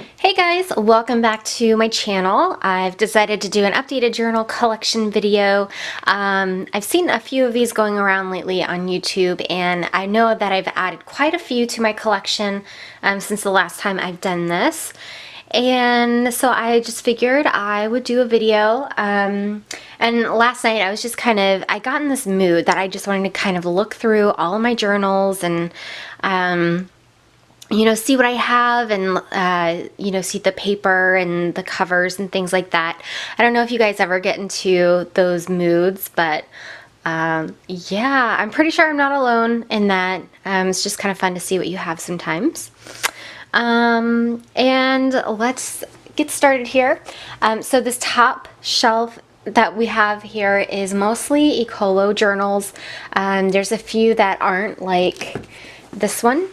Hey guys, welcome back to my channel. I've decided to do an updated journal collection video. I've seen a few of these going around lately on YouTube, and I know that I've added quite a few to my collection since the last time I've done this. And so I just figured I would do a video. And last night I was just I got in this mood that I just wanted to kind of look through all of my journals and see what I have and, see the paper and the covers and things like that. I don't know if you guys ever get into those moods, but yeah, I'm pretty sure I'm not alone in that. It's just kind of fun to see what you have sometimes. And let's get started here. So this top shelf that we have here is mostly Eccolo journals. There's a few that aren't, like this one.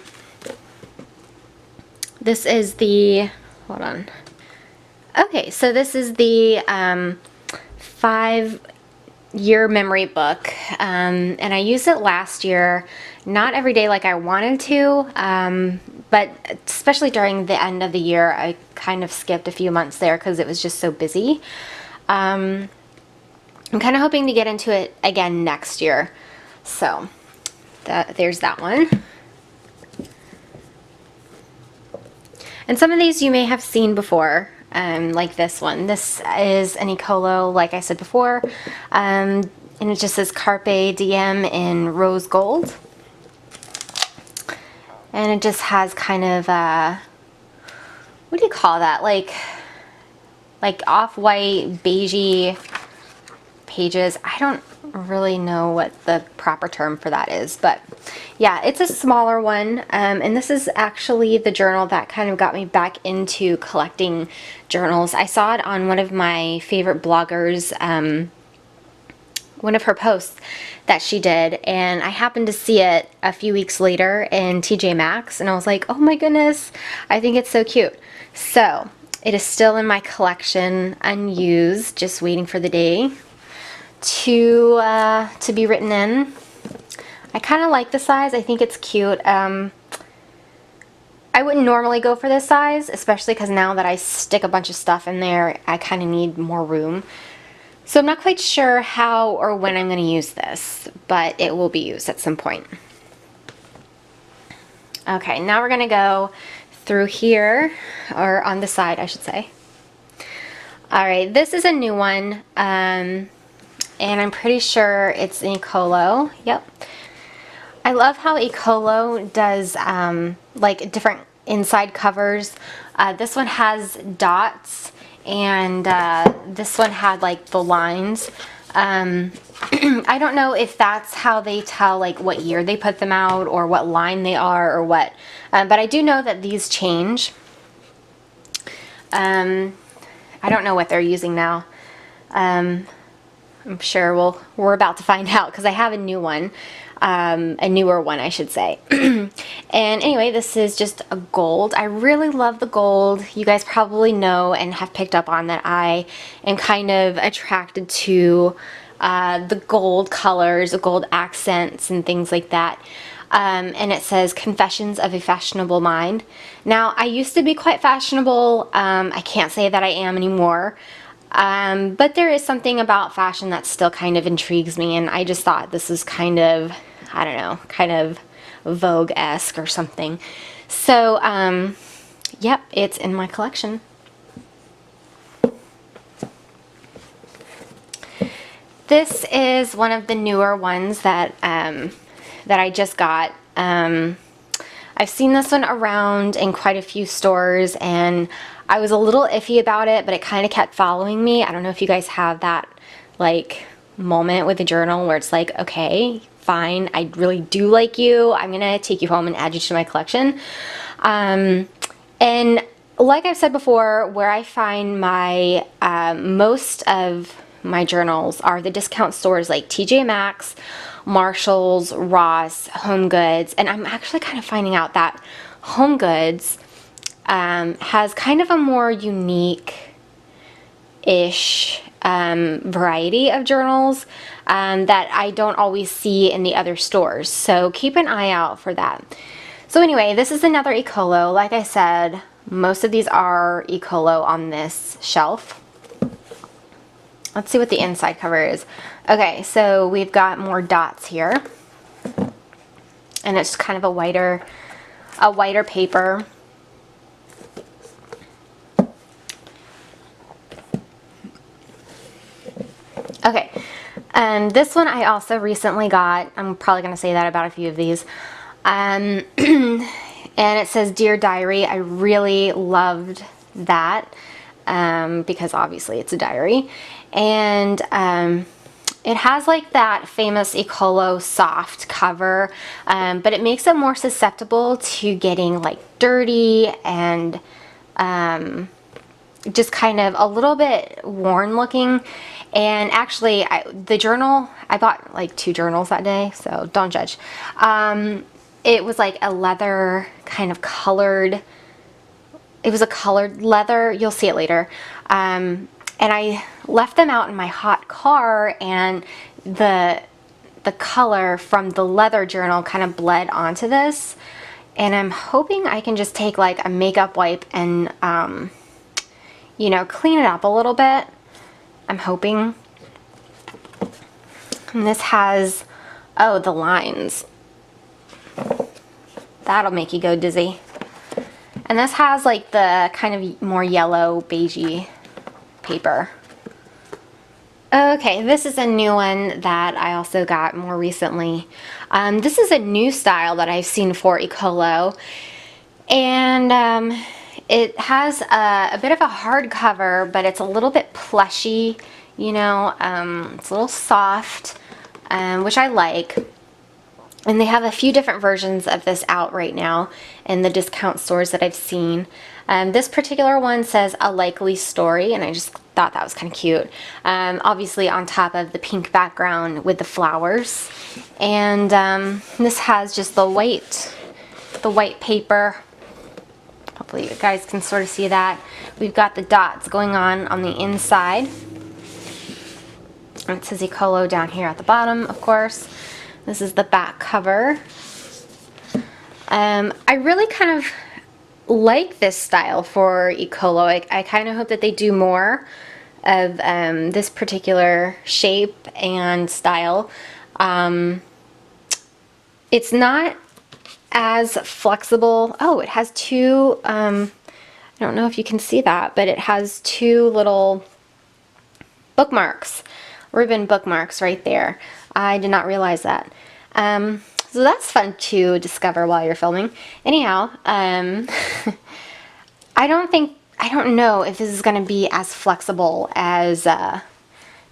This is the, hold on. Okay, so this is the 5-year memory book, and I used it last year, not every day like I wanted to, but especially during the end of the year, I kind of skipped a few months there because it was just so busy. I'm kind of hoping to get into it again next year, so there's that one. And some of these you may have seen before, like this one. This is an Eccolo, like I said before, and it just says Carpe Diem in rose gold. And it just has kind of, what do you call that? Like off-white, beigey pages. I don't really know what the proper term for that is, but yeah, it's a smaller one, and this is actually the journal that kind of got me back into collecting journals. I saw it on one of my favorite bloggers, one of her posts that she did, and I happened to see it a few weeks later in TJ Maxx, and I was like, oh my goodness, I think it's so cute. So it is still in my collection, unused, just waiting for the day to be written in. I kind of like the size. I think it's cute. I wouldn't normally go for this size, especially because now that I stick a bunch of stuff in there, I kind of need more room. So I'm not quite sure how or when I'm going to use this, but it will be used at some point. Okay, now we're going to go through here, or on the side, I should say. Alright, this is a new one. And I'm pretty sure it's an Eccolo. Yep. I love how Eccolo does like different inside covers. This one has dots, and this one had like the lines. I don't know if that's how they tell like what year they put them out or what line they are or what, but I do know that these change. I don't know what they're using now. I'm sure we're about to find out because I have a new one, a newer one I should say. And anyway, this is just a gold. I really love the gold. You guys probably know and have picked up on that I am kind of attracted to the gold colors, the gold accents and things like that. And it says Confessions of a Fashionable Mind. Now, I used to be quite fashionable. I can't say that I am anymore. But there is something about fashion that still kind of intrigues me, and I just thought this was kind of, I don't know, kind of Vogue-esque or something. So, yep, it's in my collection. This is one of the newer ones that, that I just got. I've seen this one around in quite a few stores, and I was a little iffy about it, but it kind of kept following me. I don't know if you guys have that like moment with a journal where it's like, okay, fine, I really do like you. I'm gonna take you home and add you to my collection. And like I've said before, where I find my most of my journals are the discount stores like TJ Maxx, Marshalls, Ross, Home Goods, and I'm actually kind of finding out that Home Goods has kind of a more unique-ish variety of journals that I don't always see in the other stores. So keep an eye out for that. So anyway, this is another Eccolo. Like I said, Most of these are Eccolo on this shelf. Let's see what the inside cover is. Okay, so we've got more dots here. And it's kind of a whiter paper. Okay, and this one I also recently got. I'm probably going to say that about a few of these. And it says Dear Diary. I really loved that because obviously it's a diary. And it has like that famous Eccolo soft cover, but it makes it more susceptible to getting like dirty and just kind of a little bit worn looking. And actually, the journal, I bought like 2 journals that day, so don't judge. It was like a leather kind of colored, it was a colored leather, you'll see it later. And I left them out in my hot car, and the color from the leather journal kind of bled onto this. And I'm hoping I can just take like a makeup wipe and, you know, clean it up a little bit. I'm hoping. And this has, oh, the lines. That'll make you go dizzy. And this has like the kind of more yellow, beigey paper. Okay, this is a new one that I also got more recently. This is a new style that I've seen for Eccolo. And it has a bit of a hard cover, but it's a little bit plushy, you know, it's a little soft, which I like. And they have a few different versions of this out right now in the discount stores that I've seen. This particular one says A Likely Story, and I just thought that was kind of cute. Obviously on top of the pink background with the flowers. And this has just the white paper. Hopefully you guys can sort of see that. We've got the dots going on the inside. And it says Eccolo down here at the bottom, of course. This is the back cover. I really kind of like this style for Eccolo. I kind of hope that they do more of this particular shape and style. It's not as flexible. Oh, it has 2, I don't know if you can see that, but it has 2 little bookmarks, ribbon bookmarks right there. I did not realize that. So that's fun to discover while you're filming. Anyhow, I don't know if this is going to be as flexible as,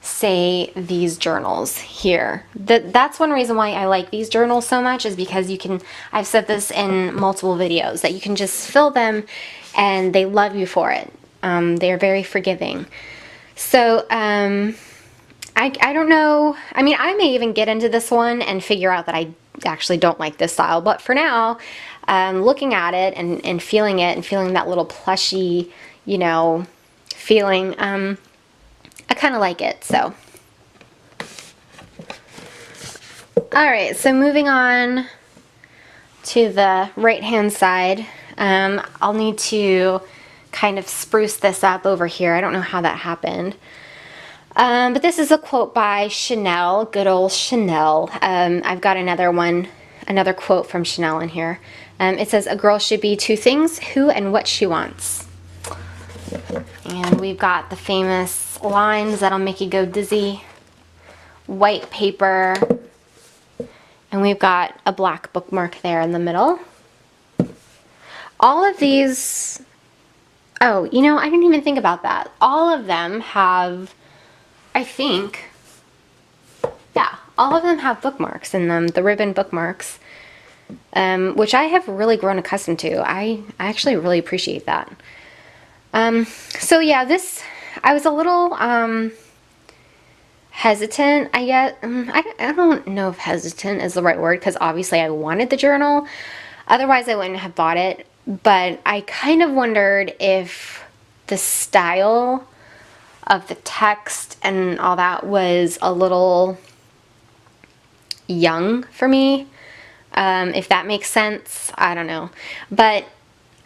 say, these journals here. That's one reason why I like these journals so much, is because you can, I've said this in multiple videos, that you can just fill them and they love you for it. They're very forgiving. So, I don't know. I mean, I may even get into this one and figure out that I actually don't like this style. But for now, looking at it and feeling it and feeling that little plushy, you know, feeling, I kind of like it. So, all right. So moving on to the right-hand side, I'll need to kind of spruce this up over here. I don't know how that happened. But this is a quote by Chanel, good old Chanel. I've got another quote from Chanel in here. It says, "A girl should be 2 things, who and what she wants." And we've got the famous lines that'll make you go dizzy, white paper, and we've got a black bookmark there in the middle. All of these, oh, you know, I didn't even think about that. All of them have, I think, yeah, all of them have bookmarks in them, the ribbon bookmarks, which I have really grown accustomed to. I actually really appreciate that. So yeah, this, I was a little hesitant, I guess. I don't know if hesitant is the right word, because obviously I wanted the journal. Otherwise I wouldn't have bought it. But I kind of wondered if the style of the text and all that was a little young for me, if that makes sense. I don't know, but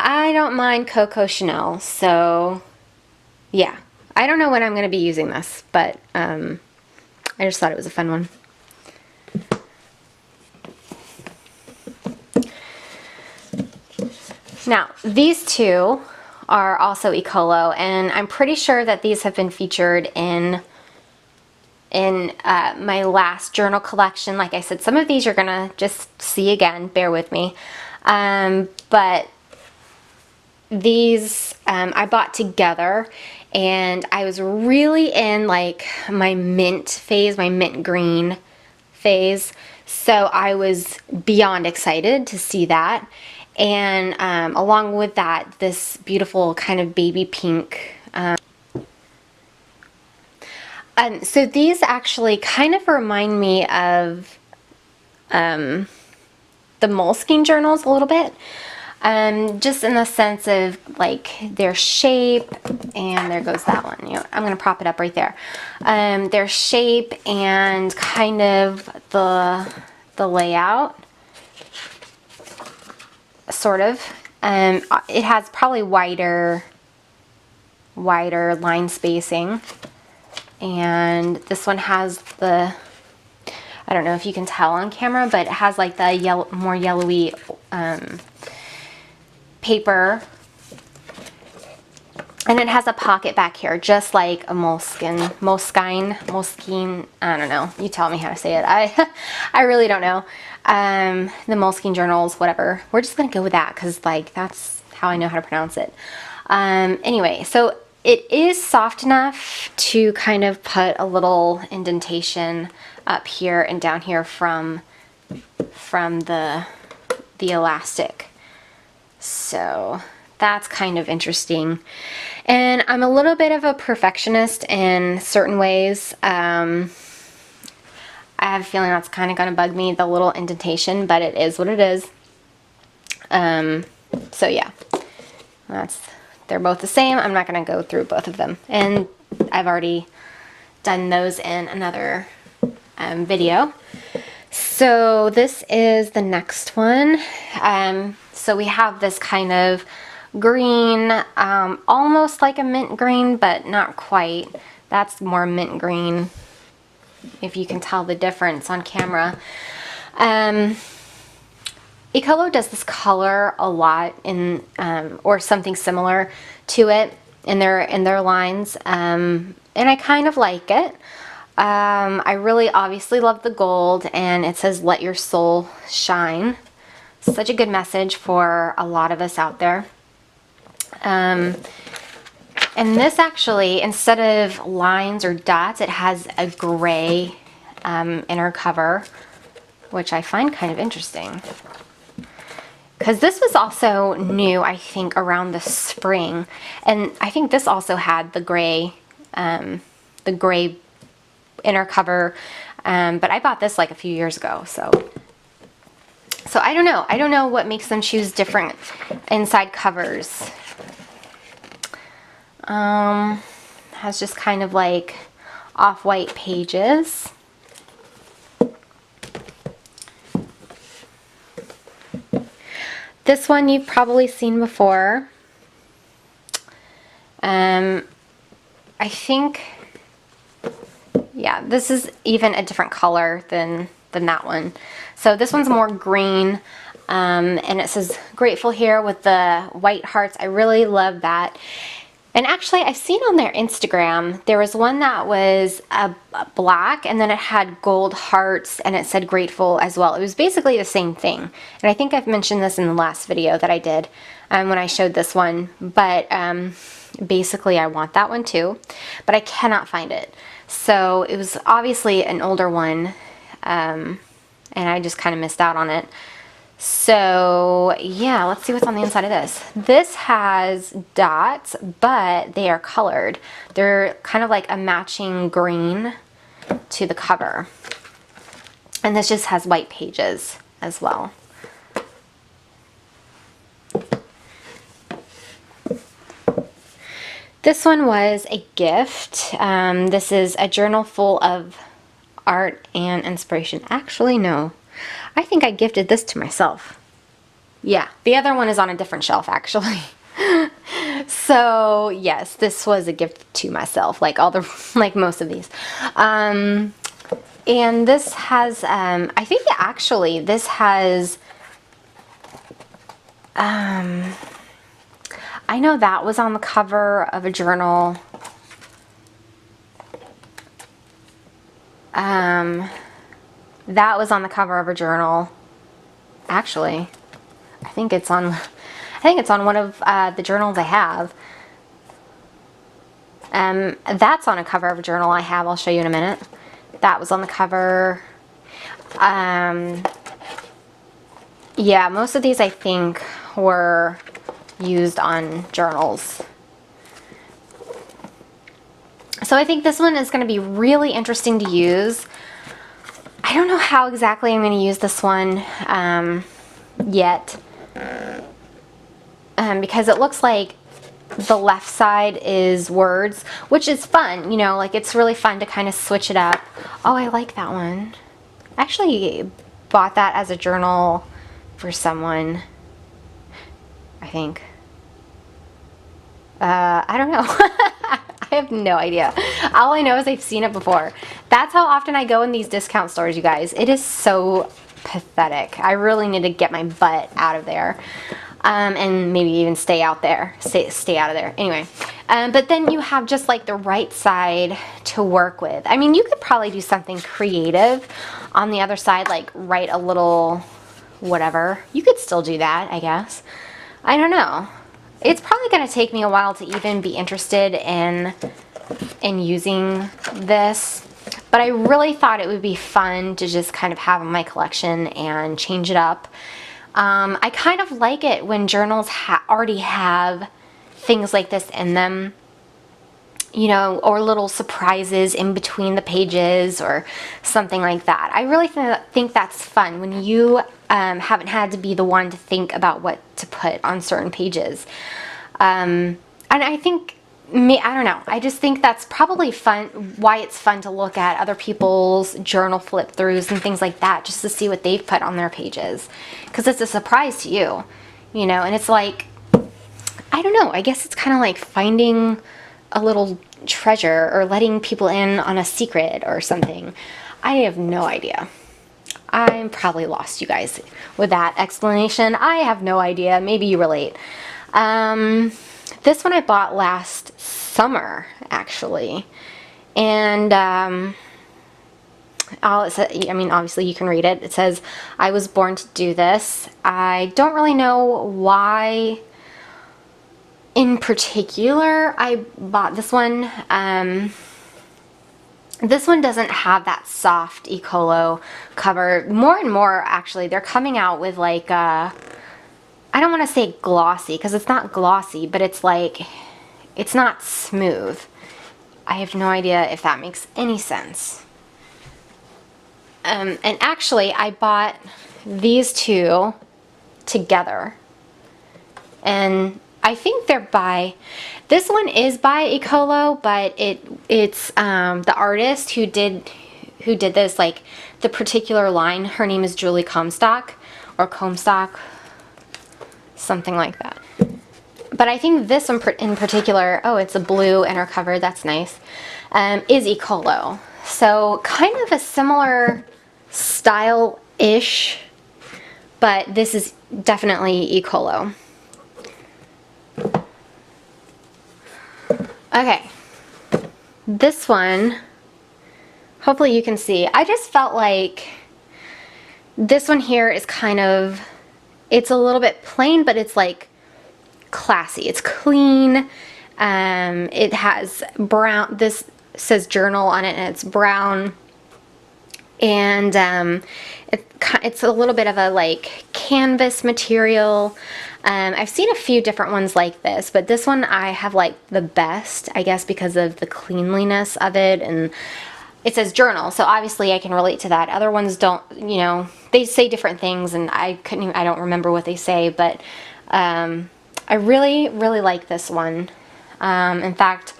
I don't mind Coco Chanel, so yeah. I don't know when I'm going to be using this, but I just thought it was a fun one. Now, these two are also Eccolo, and I'm pretty sure that these have been featured in my last journal collection. Like I said, some of these you're gonna just see again, bear with me. But these I bought together, and I was really in like my mint phase, my mint green phase. So I was beyond excited to see that. And along with that, this beautiful kind of baby pink. So these actually kind of remind me of the Moleskine journals a little bit. Just in the sense of like their shape, and there goes that one. You know, I'm gonna prop it up right there. Their shape and kind of the layout, sort of. It has probably wider line spacing, and this one has the, I don't know if you can tell on camera, but it has like the more yellowy paper, and it has a pocket back here, just like a Moleskine, I don't know, you tell me how to say it. I really don't know. The Moleskine journals, whatever, we're just gonna go with that because like that's how I know how to pronounce it. Anyway, so it is soft enough to kind of put a little indentation up here and down here from the elastic. So that's kind of interesting. And I'm a little bit of a perfectionist in certain ways. I have a feeling that's kind of going to bug me, the little indentation, but it is what it is. So yeah, they're both the same. I'm not going to go through both of them. And I've already done those in another video. So this is the next one. So we have this kind of green, almost like a mint green, but not quite. That's more mint green, if you can tell the difference on camera. Eccolo does this color a lot in, or something similar to it in their lines, and I kind of like it. I really obviously love the gold, and it says "Let your soul shine." Such a good message for a lot of us out there. And this actually, instead of lines or dots, it has a gray inner cover, which I find kind of interesting. Because this was also new, I think, around the spring. And I think this also had the gray inner cover. But I bought this like a few years ago, so I don't know. I don't know what makes them choose different inside covers. Has just kind of like off-white pages. This one you've probably seen before. I think, yeah, this is even a different color than that one. So this one's more green, and it says grateful here with the white hearts. I really love that. And actually, I've seen on their Instagram, there was one that was a black, and then it had gold hearts, and it said grateful as well. It was basically the same thing. And I think I've mentioned this in the last video that I did when I showed this one. But basically, I want that one too, but I cannot find it. So it was obviously an older one, and I just kind of missed out on it. So yeah, let's see what's on the inside of this. This has dots, but they are colored. They're kind of like a matching green to the cover. And this just has white pages as well. This one was a gift. This is a journal full of art and inspiration. Actually, no. I think I gifted this to myself. Yeah, the other one is on a different shelf actually. So yes, this was a gift to myself, like all the like most of these. And this has I think actually this has I know that was on the cover of a journal. That was on the cover of a journal. Actually, I think it's on one of the journals I have. That's on a cover of a journal I have. I'll show you in a minute. That was on the cover. Yeah, most of these I think were used on journals. So I think this one is going to be really interesting to use. I don't know how exactly I'm going to use this one yet, because it looks like the left side is words, which is fun, you know, like it's really fun to kind of switch it up. Oh, I like that one. I actually bought that as a journal for someone, I think. I don't know. I have no idea. All I know is I've seen it before. That's how often I go in these discount stores, you guys. It is so pathetic. I really need to get my butt out of there. And maybe even stay out there. Stay out of there. Anyway. But then you have just like the right side to work with. I mean, you could probably do something creative on the other side, like write a little whatever. You could still do that, I guess. I don't know. It's probably going to take me a while to even be interested in using this, but I really thought it would be fun to just kind of have in my collection and change it up. I kind of like it when journals already have things like this in them, you know, or little surprises in between the pages or something like that. I really think that's fun when you haven't had to be the one to think about what to put on certain pages. And I think, I don't know, I just think that's probably fun, why it's fun to look at other people's journal flip throughs and things like that, just to see what they've put on their pages. Because it's a surprise to you, you know, and it's like, I don't know, I guess it's kind of like finding a little treasure or letting people in on a secret or something. I have no idea. I'm probably lost, you guys, with that explanation. I have no idea. Maybe you relate. This one I bought last summer, actually. And, I mean, obviously you can read it. It says, I was born to do this. I don't really know why in particular I bought this one. This one doesn't have that soft Eccolo cover. More and more, actually, they're coming out with like, I don't want to say glossy, because it's not glossy, but it's like, it's not smooth. I have no idea if that makes any sense. And actually, I bought these two together. And I think they're by, this one is by Eccolo, but it's the artist who did this, like the particular line, her name is Julie Comstock, or Comstock, something like that. But I think this one in particular, oh, it's a blue inner cover, that's nice, is Eccolo. So kind of a similar style-ish, but this is definitely Eccolo. Okay, this one, hopefully you can see. I just felt like this one here is kind of, it's a little bit plain, but it's like classy. It's clean. It has brown, this says journal on it, and it's brown. And it's a little bit of a like canvas material. I've seen a few different ones like this, but this one I have liked the best, I guess, because of the cleanliness of it, and it says journal, so obviously I can relate to that. Other ones don't, you know, they say different things, and I don't remember what they say, but I really, really like this one. In fact,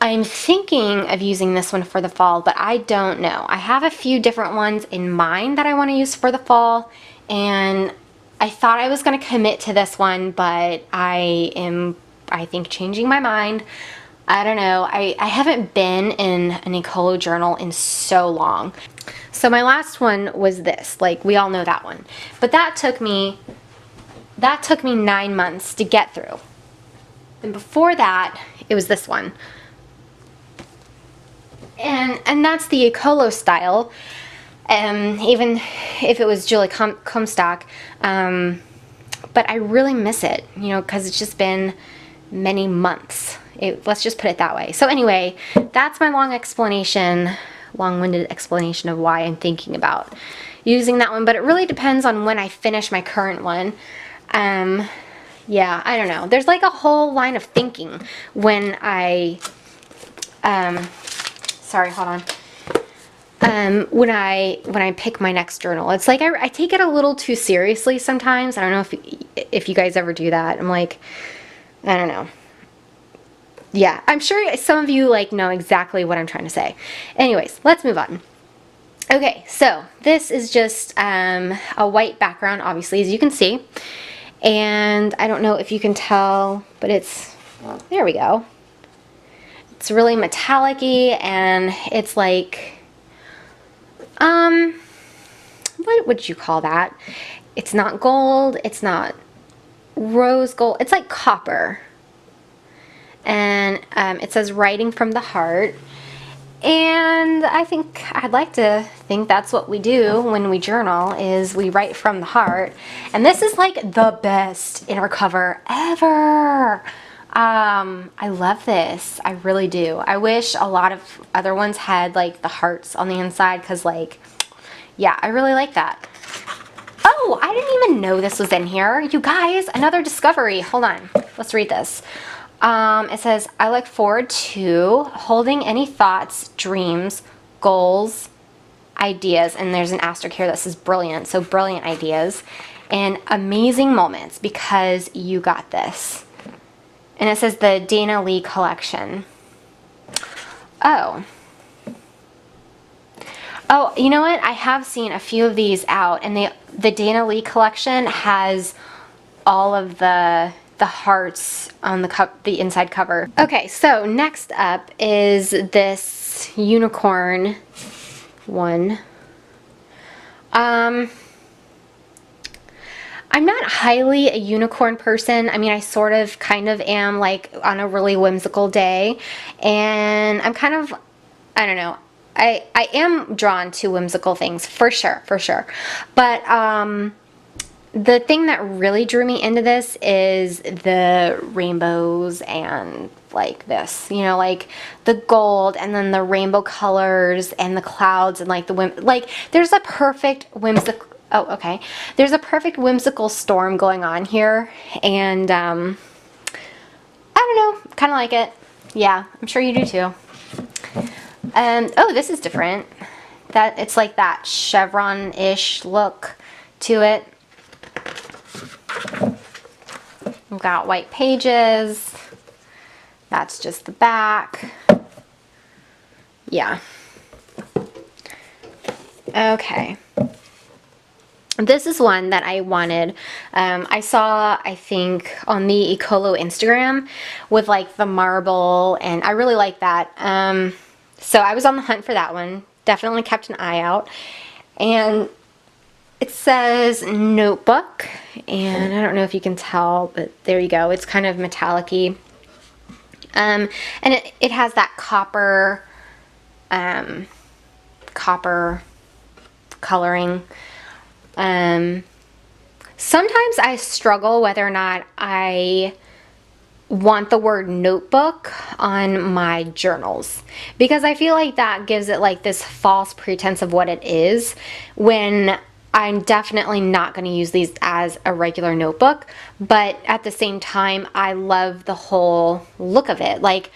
I'm thinking of using this one for the fall, but I don't know. I have a few different ones in mind that I want to use for the fall, and I thought I was going to commit to this one, but I am, I think, changing my mind. I don't know. I haven't been in an Eccolo journal in so long. So my last one was this. Like, we all know that one. But that took me 9 months to get through. And before that, it was this one. And that's the Eccolo style. Even if it was Julie Comstock, but I really miss it, you know, because it's just been many months. Let's just put it that way. So anyway, that's my long-winded explanation of why I'm thinking about using that one, but it really depends on when I finish my current one. Yeah, I don't know. There's like a whole line of thinking when I, sorry, hold on. When I pick my next journal. It's like I take it a little too seriously sometimes. I don't know if you guys ever do that. I'm like, I don't know. Yeah, I'm sure some of you like know exactly what I'm trying to say. Anyways, let's move on. Okay, so this is just a white background, obviously, as you can see. And I don't know if you can tell, but it's, there we go. It's really metallic-y, and it's like, what would you call that? It's not gold, it's not rose gold, it's like copper. And it says writing from the heart. And I'd like to think that's what we do when we journal, is we write from the heart. And this is like the best inner cover ever. I love this. I really do. I wish a lot of other ones had like the hearts on the inside, because like, yeah, I really like that. Oh, I didn't even know this was in here. You guys, another discovery. Hold on. Let's read this. It says, I look forward to holding any thoughts, dreams, goals, ideas, and there's an asterisk here that says brilliant, so brilliant ideas, and amazing moments, because you got this. And it says the Dana Lee collection. Oh, you know what? I have seen a few of these out, and the Dana Lee collection has all of the hearts on the inside cover. Okay, so next up is this unicorn one. I'm not highly a unicorn person. I mean, I sort of kind of am, like on a really whimsical day, and I'm kind of, I don't know, I am drawn to whimsical things for sure, but the thing that really drew me into this is the rainbows and like this, you know, like the gold and then the rainbow colors and the clouds and like there's a perfect whimsical, there's a perfect whimsical storm going on here, and I don't know, kind of like it. Yeah, I'm sure you do too. Oh, this is different. That it's like that chevron-ish look to it. We've got white pages. That's just the back. Yeah. Okay. This is one that I wanted. I saw, I think, on the Eccolo Instagram with like the marble, and I really like that. So I was on the hunt for that one. Definitely kept an eye out. And it says notebook, and I don't know if you can tell, but there you go. It's kind of metallic-y. And it has that copper coloring. Sometimes I struggle whether or not I want the word notebook on my journals, because I feel like that gives it like this false pretense of what it is, when I'm definitely not going to use these as a regular notebook. But at the same time, I love the whole look of it. Like,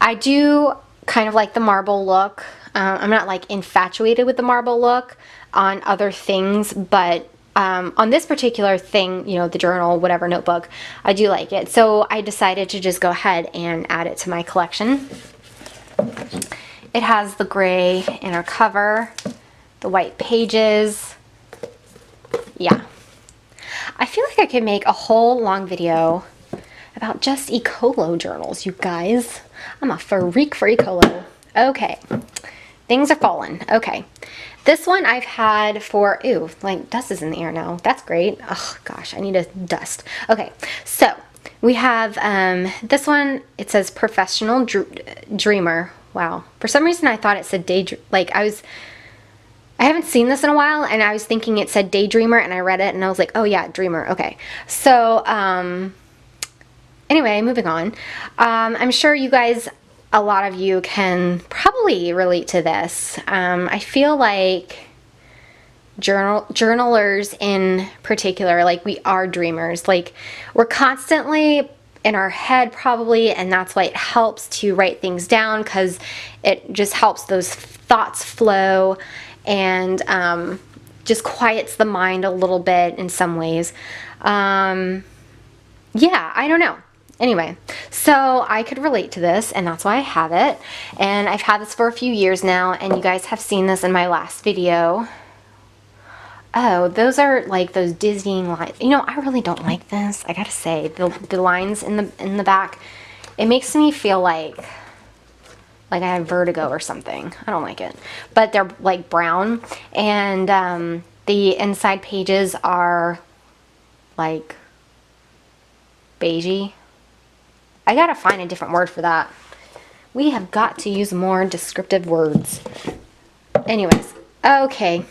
I do kind of like the marble look. I'm not like infatuated with the marble look on other things, but on this particular thing, you know, the journal, whatever, notebook, I do like it. So I decided to just go ahead and add it to my collection. It has the gray inner cover, the white pages. Yeah. I feel like I could make a whole long video about just Eccolo journals, you guys. I'm a freak for Eccolo. Okay, things are falling. Okay, this one I've had for, ooh, like dust is in the air now. That's great. Oh gosh, I need to dust. Okay, so we have this one. It says Professional Dreamer. Wow. For some reason I thought it said daydream. Like I haven't seen this in a while, and I was thinking it said Daydreamer, and I read it and I was like, oh yeah, Dreamer. Okay. So anyway, moving on. I'm sure you guys, a lot of you can probably relate to this. I feel like journalers in particular, like we are dreamers. Like we're constantly in our head probably, and that's why it helps to write things down, because it just helps those thoughts flow and just quiets the mind a little bit in some ways. Yeah, I don't know. Anyway, so I could relate to this, and that's why I have it. And I've had this for a few years now, and you guys have seen this in my last video. Oh, those are like those dizzying lines. You know, I really don't like this. I gotta say, the lines in the back, it makes me feel like I have vertigo or something. I don't like it. But they're like brown, and the inside pages are like beigey. I gotta find a different word for that. We have got to use more descriptive words. Anyways, okay.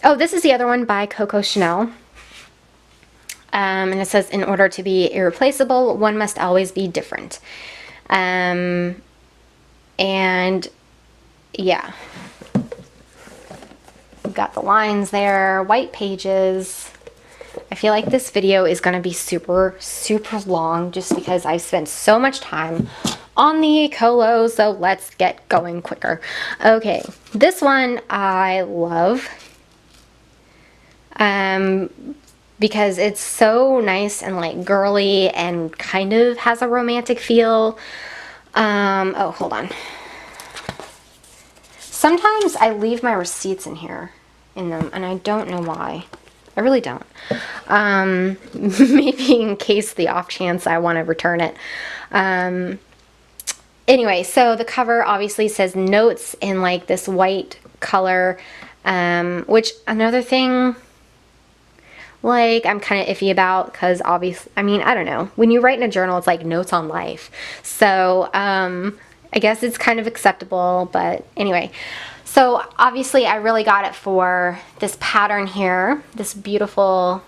Oh, this is the other one by Coco Chanel. And it says, in order to be irreplaceable, one must always be different. And yeah, we've got the lines there, white pages. I feel like this video is going to be super, super long just because I've spent so much time on the Eccolo, so let's get going quicker. Okay, this one I love because it's so nice and like girly and kind of has a romantic feel. Oh, hold on. Sometimes I leave my receipts in here, in them, and I don't know why. I really don't. Maybe in case the off chance I want to return it. Anyway, so the cover obviously says notes in like this white color, which another thing like I'm kind of iffy about, because obviously, I mean, I don't know. When you write in a journal, it's like notes on life. So I guess it's kind of acceptable, but anyway. So obviously I really got it for this pattern here, this beautiful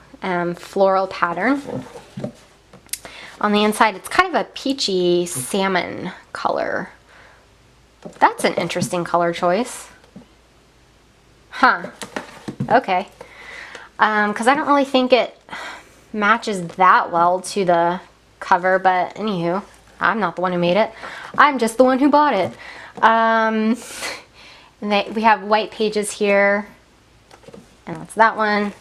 floral pattern. On the inside, it's kind of a peachy salmon color. That's an interesting color choice. Huh. Okay. Because I don't really think it matches that well to the cover, but anywho, I'm not the one who made it. I'm just the one who bought it. And we have white pages here, and that's that one.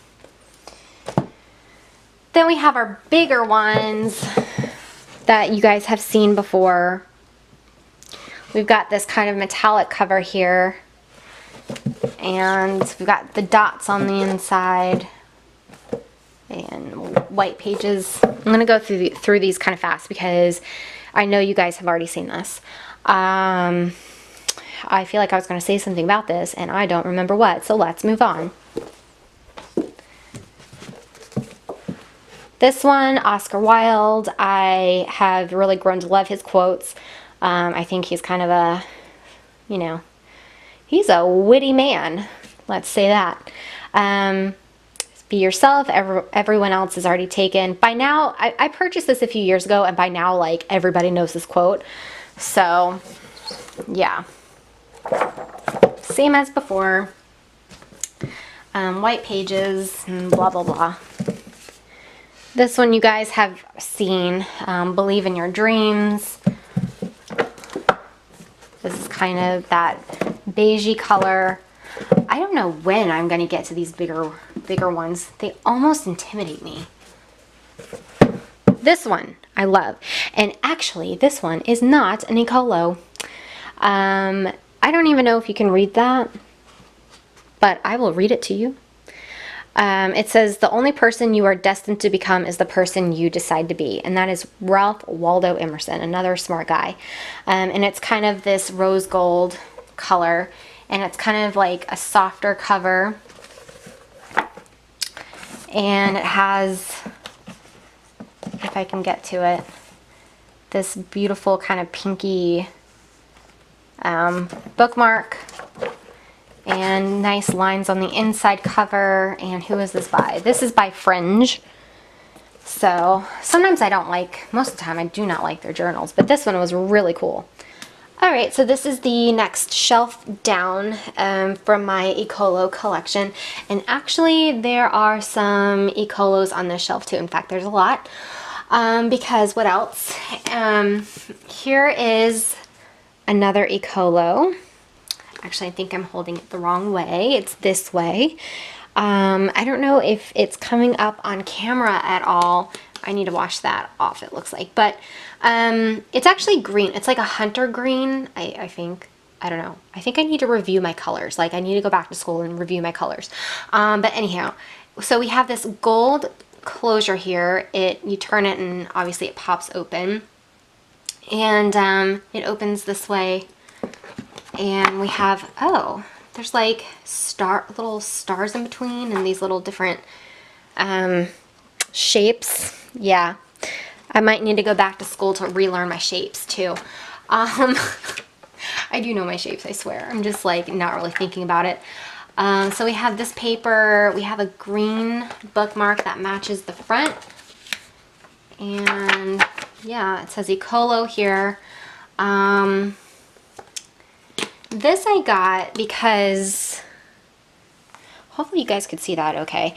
Then we have our bigger ones that you guys have seen before. We've got this kind of metallic cover here, and we've got the dots on the inside and white pages. I'm going to go through these kind of fast because I know you guys have already seen this. I feel like I was going to say something about this and I don't remember what, so let's move on. This one, Oscar Wilde, I have really grown to love his quotes. I think he's kind of a, you know, he's a witty man. Let's say that. Be yourself. Everyone else is already taken. By now, I purchased this a few years ago, and by now, like, everybody knows this quote. So, yeah. Same as before. White pages and blah, blah, blah. This one you guys have seen, Believe in Your Dreams. This is kind of that beigey color. I don't know when I'm going to get to these bigger ones. They almost intimidate me. This one I love. And actually, this one is not an Eccolo. I don't even know if you can read that, but I will read it to you. It says, the only person you are destined to become is the person you decide to be. And that is Ralph Waldo Emerson, another smart guy. And it's kind of this rose gold color. And it's kind of like a softer cover. And it has, if I can get to it, this beautiful kind of pinky bookmark. And nice lines on the inside cover. And who is this by? This is by Fringe. So sometimes I don't like, most of the time I do not like their journals, but this one was really cool. All right, so this is the next shelf down from my Eccolo collection. And actually there are some Eccolos on this shelf too. In fact, there's a lot because what else? Here is another Eccolo. Actually, I think I'm holding it the wrong way. It's this way. I don't know if it's coming up on camera at all. I need to wash that off, it looks like. But it's actually green. It's like a hunter green, I think. I don't know. I think I need to review my colors. Like, I need to go back to school and review my colors. But anyhow, so we have this gold closure here. You turn it and obviously it pops open. And it opens this way. And we have, oh, there's like little stars in between and these little different shapes. Yeah, I might need to go back to school to relearn my shapes too. I do know my shapes, I swear. I'm just like not really thinking about it. So we have this paper. We have a green bookmark that matches the front. And yeah, it says Eccolo here. This I got because, hopefully you guys could see that okay.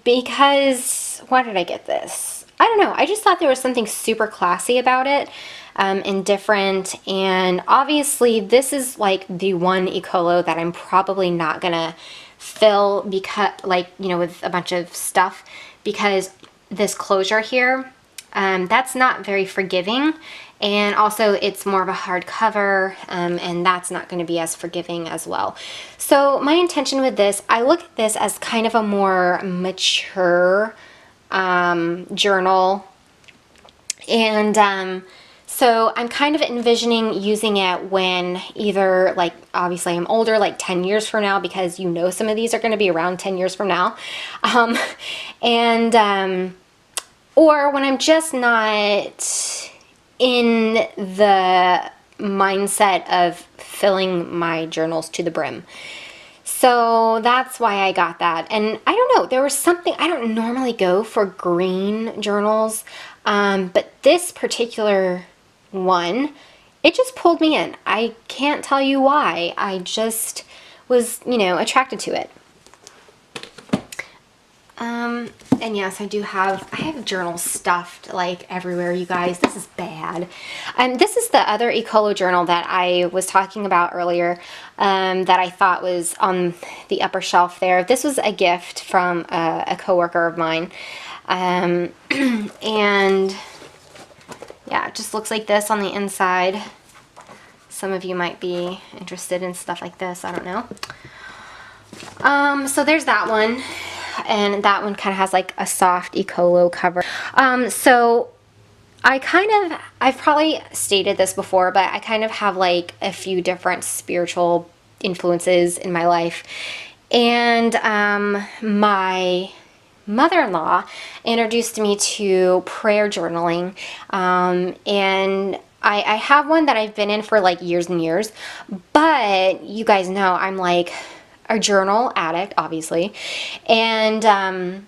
Because, why did I get this? I don't know, I just thought there was something super classy about it and different. And obviously this is like the one Eccolo that I'm probably not gonna fill because, like, you know, with a bunch of stuff, because this closure here, that's not very forgiving. And also it's more of a hard cover, and that's not going to be as forgiving as well. So my intention with this, I look at this as kind of a more mature journal. And so I'm kind of envisioning using it when either, like, obviously I'm older, like 10 years from now, because you know some of these are going to be around 10 years from now. Or when I'm just not in the mindset of filling my journals to the brim. So that's why I got that. And I don't know, there was something, I don't normally go for green journals, but this particular one, it just pulled me in. I can't tell you why. I just was, you know, attracted to it. And yes, I have journals stuffed like everywhere, you guys. This is bad. This is the other Eccolo journal that I was talking about earlier, that I thought was on the upper shelf there. This was a gift from a coworker of mine. And yeah, it just looks like this on the inside. Some of you might be interested in stuff like this, I don't know. So there's that one. And that one kind of has like a soft Eccolo cover. So I've probably stated this before, but I kind of have like a few different spiritual influences in my life. And my mother-in-law introduced me to prayer journaling. And I have one that I've been in for like years and years, but you guys know I'm like a journal addict, obviously, and an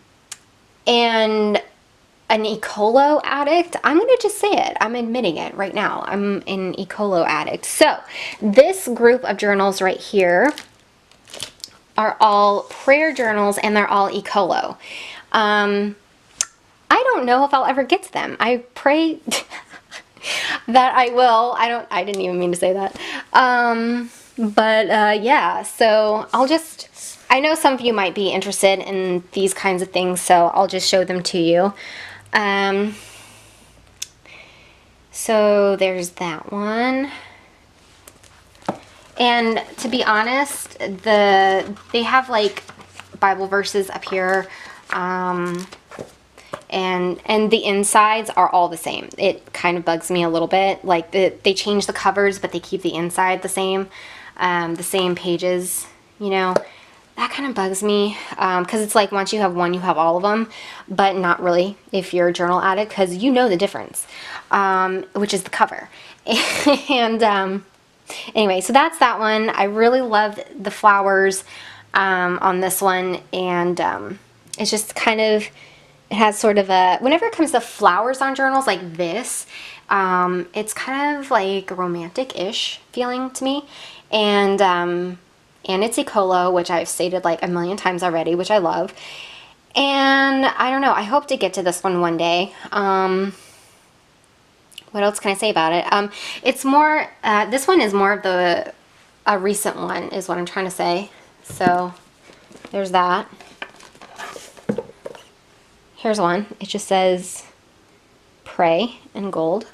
Eccolo addict. I'm gonna just say it. I'm admitting it right now. I'm an Eccolo addict. So this group of journals right here are all prayer journals, and they're all Eccolo. I don't know if I'll ever get to them. I pray that I will. I didn't even mean to say that. Yeah, so I know some of you might be interested in these kinds of things, so I'll just show them to you. So there's that one. And to be honest, they have like Bible verses up here. And the insides are all the same. It kind of bugs me a little bit. Like they change the covers, but they keep the inside the same pages, you know. That kind of bugs me because it's like once you have one, you have all of them, but not really if you're a journal addict, because you know the difference, which is the cover. And anyway, so that's that one. I really love the flowers on this one, and it's just kind of, it has sort of a, whenever it comes to flowers on journals like this, it's kind of like a romantic-ish feeling to me. And it's Eccolo, which I've stated like a million times already, which I love. And I don't know, I hope to get to this one day. What else can I say about it? It's more, this one is more of a recent one is what I'm trying to say. So there's that. Here's one. It just says pray in gold.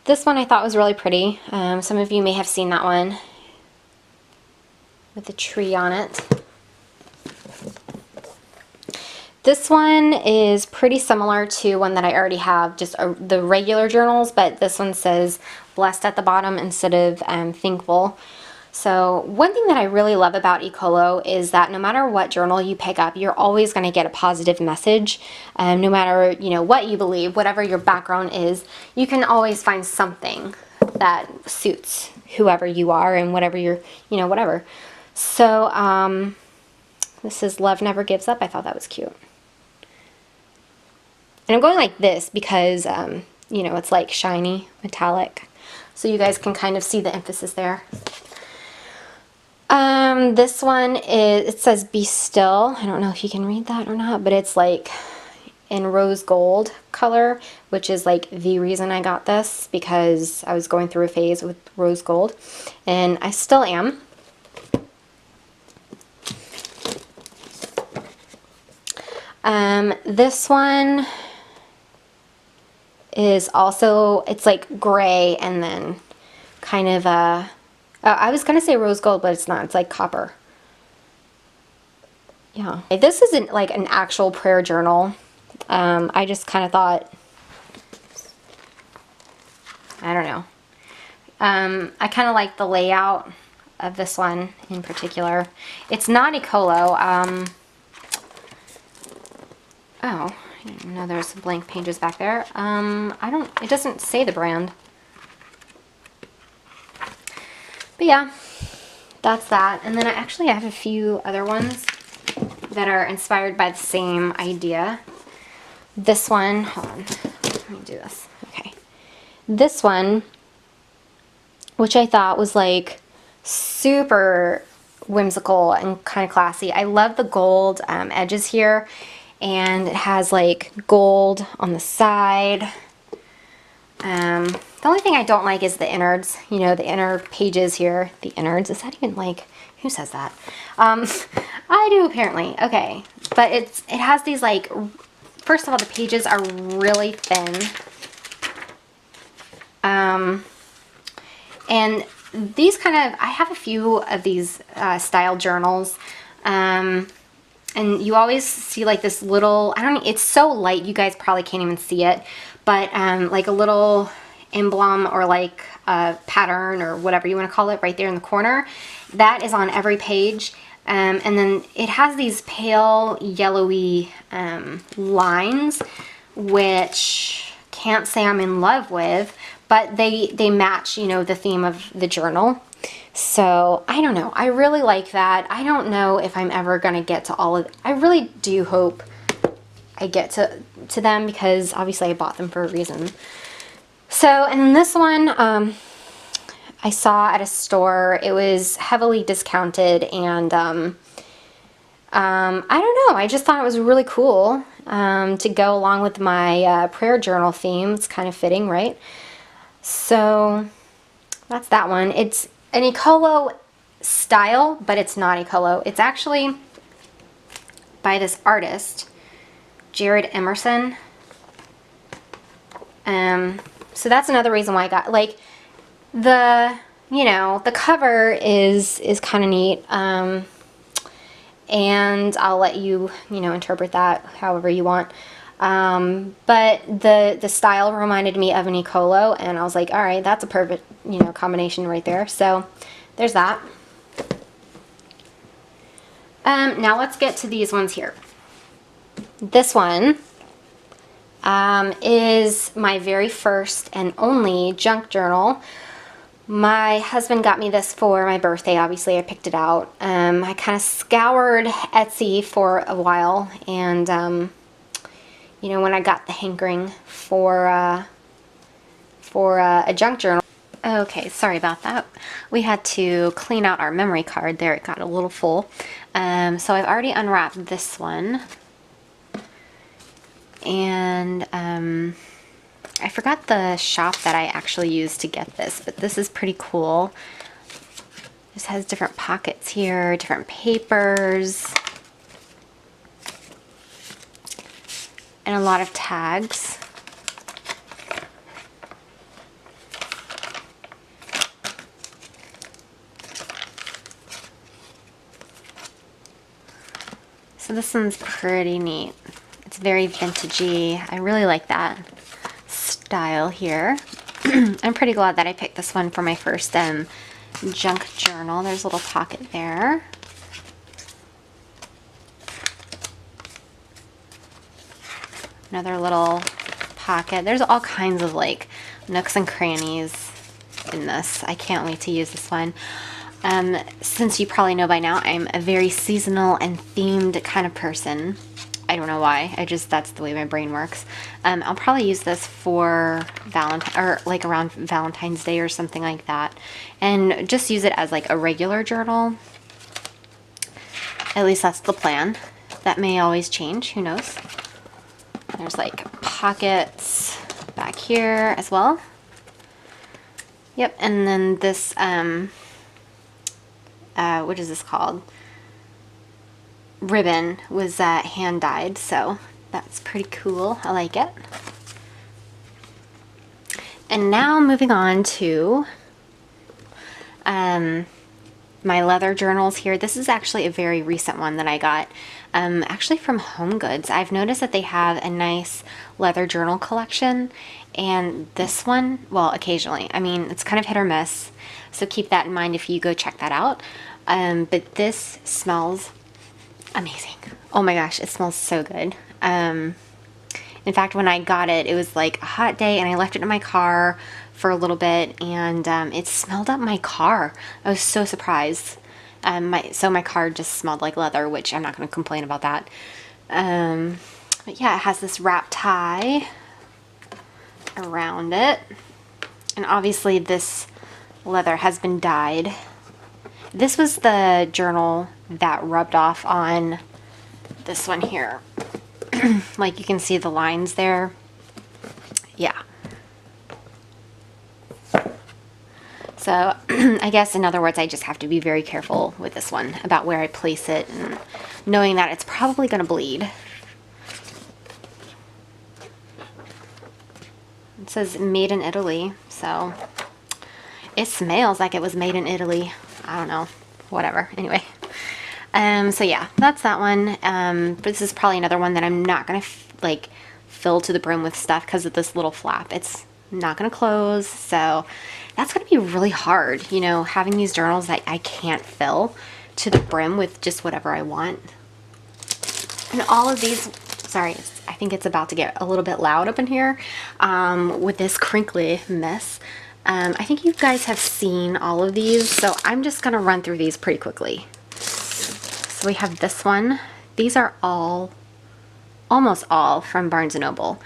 This one I thought was really pretty. Some of you may have seen that one with the tree on it. This one is pretty similar to one that I already have, just the regular journals, but this one says blessed at the bottom instead of thankful. So one thing that I really love about Eccolo is that no matter what journal you pick up, you're always going to get a positive message. No matter, you know, what you believe, whatever your background is, you can always find something that suits whoever you are and whatever you're, you know, whatever. So this is Love Never Gives Up. I thought that was cute. And I'm going like this because, you know, it's like shiny, metallic. So you guys can kind of see the emphasis there. This one is, it says be still. I don't know if you can read that or not, but it's like in rose gold color, which is like the reason I got this, because I was going through a phase with rose gold, and I still am. This one is also, it's like gray and then kind of I was gonna say rose gold, but it's not. It's like copper. Yeah. This isn't like an actual prayer journal. I just kind of thought, I don't know. I kind of like the layout of this one in particular. It's not Eccolo. Oh, I didn't know there's some blank pages back there. It doesn't say the brand. But yeah, that's that. And then I have a few other ones that are inspired by the same idea. This one, hold on, let me do this. Okay. This one, which I thought was like super whimsical and kind of classy. I love the gold edges here, and it has like gold on the side. The only thing I don't like is the innards, you know, the inner pages here. The innards, is that even like, who says that? I do apparently. Okay, but it has these like, first of all, the pages are really thin. And these kind of, I have a few of these style journals. And you always see like this little, I don't know, it's so light you guys probably can't even see it, but like a little emblem or like a pattern or whatever you want to call it right there in the corner. That is on every page. And then it has these pale yellowy lines, which can't say I'm in love with, but they match, you know, the theme of the journal. So I don't know, I really like that. I don't know if I'm ever gonna get to all of it. I really do hope I get to them, because obviously I bought them for a reason. So, and then this one I saw at a store. It was heavily discounted, and I don't know, I just thought it was really cool to go along with my prayer journal theme. It's kind of fitting, right? So that's that one. It's an Eccolo style, but it's not Eccolo. It's actually by this artist, Jared Emerson. So that's another reason why I got, like, the you know, the cover is kind of neat. And I'll let you, you know, interpret that however you want. But the style reminded me of an Eccolo, and I was like, all right, that's a perfect, you know, combination right there. So there's that. Now let's get to these ones here. This one is my very first and only junk journal. My husband got me this for my birthday. Obviously, I picked it out. I kind of scoured Etsy for a while, and you know, when I got the hankering for a junk journal. Okay, sorry about that. We had to clean out our memory card there. It got a little full. So I've already unwrapped this one. And I forgot the shop that I actually used to get this, but this is pretty cool. This has different pockets here, different papers, and a lot of tags. So this one's pretty neat. It's very vintagey. I really like that style here. I'm pretty glad that I picked this one for my first junk journal. There's a little pocket there. Another little pocket. There's all kinds of like nooks and crannies in this. I can't wait to use this one. Since you probably know by now, I'm a very seasonal and themed kind of person. I don't know why. That's the way my brain works. I'll probably use this for Valentine, or like around Valentine's Day or something like that. And just use it as like a regular journal. At least that's the plan. That may always change, who knows. There's like pockets back here as well. Yep, and then this, what is this called? Ribbon was hand dyed, so that's pretty cool. I like it. And now moving on to my leather journals here. This is actually a very recent one that I got, actually from Home Goods. I've noticed that they have a nice leather journal collection, and this one, well, occasionally. I mean, it's kind of hit or miss, so keep that in mind if you go check that out. But this smells amazing. Oh my gosh, it smells so good. In fact, when I got it, it was like a hot day and I left it in my car for a little bit, and it smelled up my car. I was so surprised. So my car just smelled like leather, which I'm not going to complain about that. But yeah, it has this wrap tie around it. And obviously this leather has been dyed. This was the journal that rubbed off on this one here. Like you can see the lines there. Yeah. So I guess in other words, I just have to be very careful with this one about where I place it, and knowing that it's probably going to bleed. It says made in Italy, so it smells like it was made in Italy. I don't know, whatever. Anyway, so yeah, that's that one. But this is probably another one that I'm not gonna like fill to the brim with stuff because of this little flap. It's not gonna close, so that's gonna be really hard, you know, having these journals that I can't fill to the brim with just whatever I want. And all of these, sorry, I think it's about to get a little bit loud up in here with this crinkly mess. I think you guys have seen all of these, so I'm just gonna run through these pretty quickly. So we have this one. These are all, almost all from Barnes & Noble.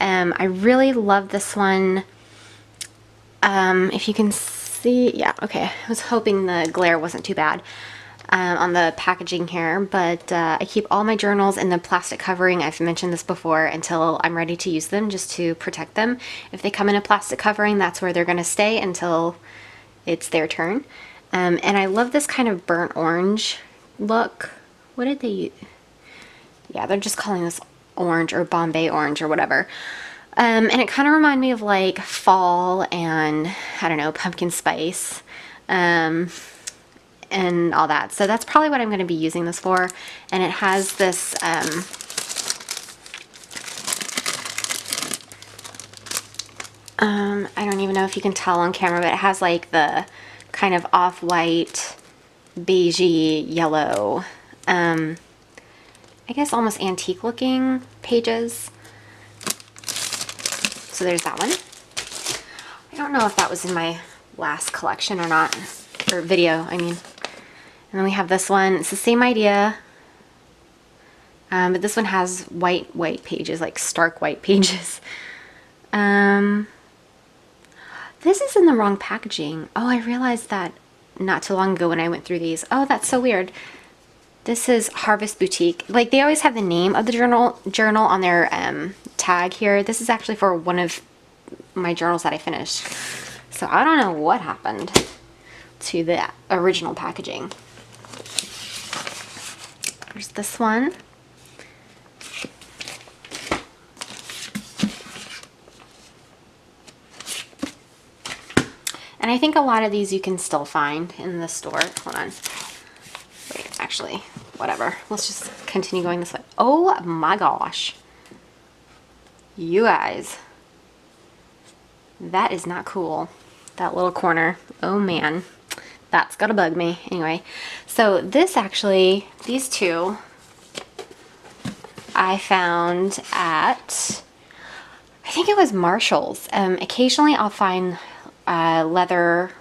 I really love this one. If you can see, yeah, okay. I was hoping the glare wasn't too bad on the packaging here, but I keep all my journals in the plastic covering. I've mentioned this before, until I'm ready to use them, just to protect them. If they come in a plastic covering, that's where they're gonna stay until it's their turn. And I love this kind of burnt orange look. What did they, yeah, they're just calling this orange or Bombay orange or whatever. And it kind of reminded me of like fall and, I don't know, pumpkin spice. and all that. So that's probably what I'm going to be using this for. And it has this I don't even know if you can tell on camera, but it has like the kind of off-white, beigey yellow, I guess almost antique looking pages. So there's that one. I don't know if that was in my last collection or not, or video, I mean. And then we have this one. It's the same idea, but this one has white pages, like stark white pages. This is in the wrong packaging. Oh, I realized that not too long ago when I went through these. Oh, that's so weird. This is Harvest Boutique. Like, they always have the name of the journal on their tag here. This is actually for one of my journals that I finished. So I don't know what happened to the original packaging. There's this one. And I think a lot of these you can still find in the store. Hold on. Wait, actually, whatever. Let's just continue going this way. Oh my gosh. You guys. That is not cool. That little corner. Oh man. That's gotta bug me. Anyway, so this actually, these two, I found at, I think it was Marshall's. Occasionally I'll find leather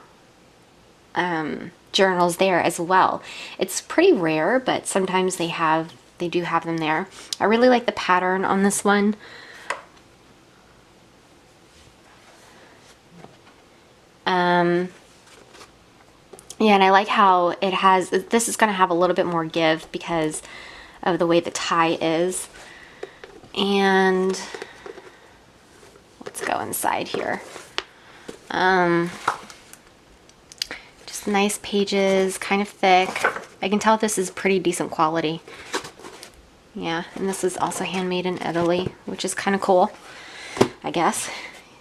journals there as well. It's pretty rare, but sometimes they do have them there. I really like the pattern on this one. Yeah, and I like how it has, this is going to have a little bit more give because of the way the tie is. And let's go inside here. Just nice pages, kind of thick. I can tell this is pretty decent quality. Yeah, and this is also handmade in Italy, which is kind of cool, I guess,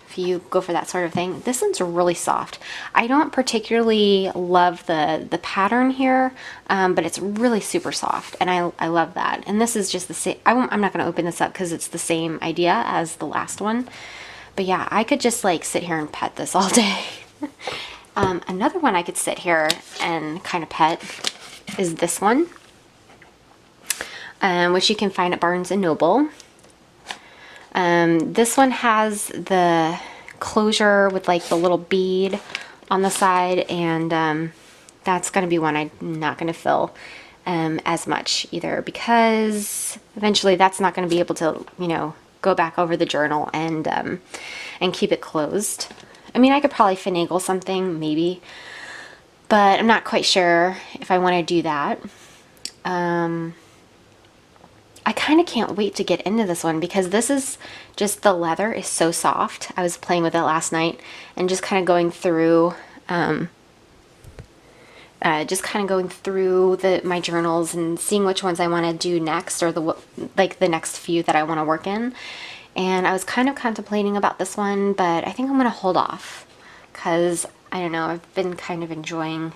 if you go for that sort of thing. This one's really soft. I don't particularly love the pattern here, but it's really super soft, and I love that. And this is just the same. I'm not going to open this up because it's the same idea as the last one. But yeah, I could just like sit here and pet this all day. Another one I could sit here and kind of pet is this one, which you can find at Barnes & Noble. This one has the closure with like the little bead on the side, and that's going to be one I'm not going to fill as much either, because eventually that's not going to be able to, you know, go back over the journal and keep it closed. I mean, I could probably finagle something, maybe, but I'm not quite sure if I want to do that. I kind of can't wait to get into this one because this is just, the leather is so soft. I was playing with it last night and just kind of going through my journals and seeing which ones I want to do next, or the next few that I want to work in. And I was kind of contemplating about this one, but I think I'm going to hold off because, I don't know, I've been kind of enjoying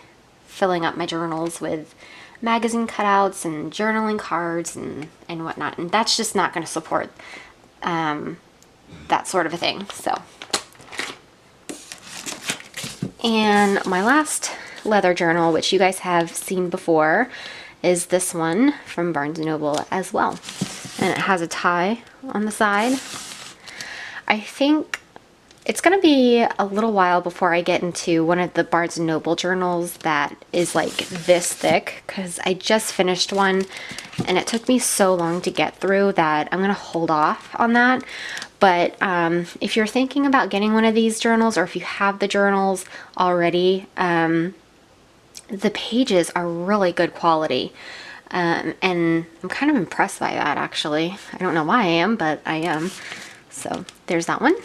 filling up my journals with magazine cutouts and journaling cards and whatnot, and that's just not going to support that sort of a thing. So, and my last leather journal, which you guys have seen before, is this one from Barnes & Noble as well, and it has a tie on the side. I think it's going to be a little while before I get into one of the Barnes & Noble journals that is like this thick, because I just finished one and it took me so long to get through that I'm going to hold off on that. But if you're thinking about getting one of these journals, or if you have the journals already, the pages are really good quality. And I'm kind of impressed by that, actually. I don't know why I am, but I am. So there's that one.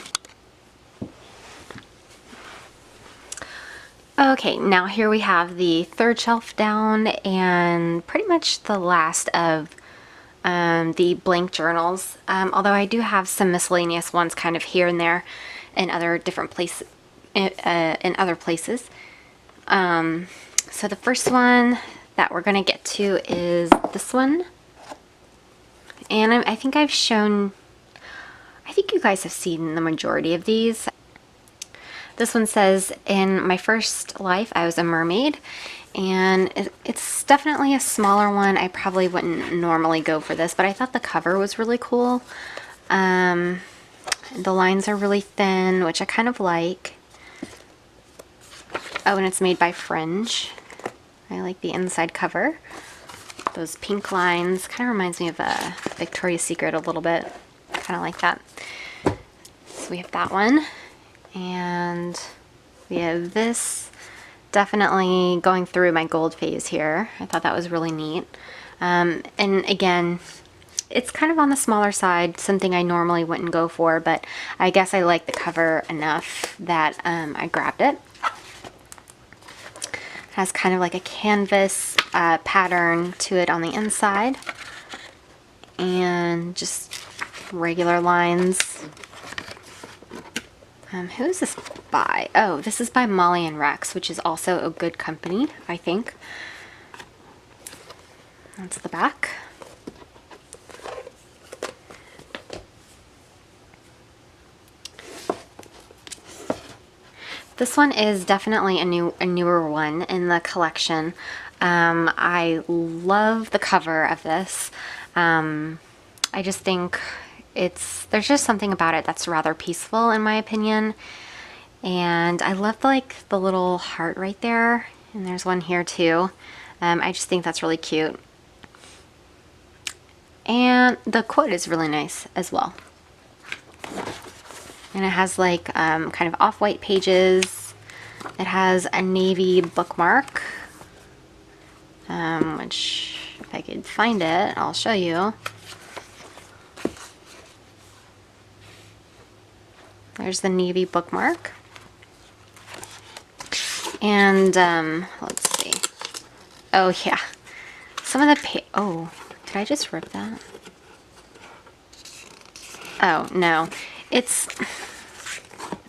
Okay, now here we have the third shelf down, and pretty much the last of the blank journals. Although I do have some miscellaneous ones kind of here and there in other different places, in other places. So the first one that we're gonna get to is this one. And I think I've shown, I think you guys have seen the majority of these. This one says, in my first life, I was a mermaid. And it's definitely a smaller one. I probably wouldn't normally go for this, but I thought the cover was really cool. The lines are really thin, which I kind of like. Oh, and it's made by Fringe. I like the inside cover. Those pink lines kind of reminds me of Victoria's Secret a little bit. Kind of like that. So we have that one. And we have this. Definitely going through my gold phase here. I thought that was really neat. And again, it's kind of on the smaller side, something I normally wouldn't go for, but I guess I like the cover enough that I grabbed it. It has kind of like a canvas pattern to it on the inside, and just regular lines. Who is this by? Oh, this is by Molly and Rex, which is also a good company, I think. That's the back. This one is definitely a newer one in the collection. I love the cover of this. I just think there's just something about it that's rather peaceful in my opinion. And I love like the little heart right there. And there's one here too. I just think that's really cute. And the quote is really nice as well. And it has like kind of off-white pages. It has a navy bookmark, which if I could find it, I'll show you. There's the navy bookmark. And let's see. Oh yeah, some of the oh, did I just rip that? Oh no, it's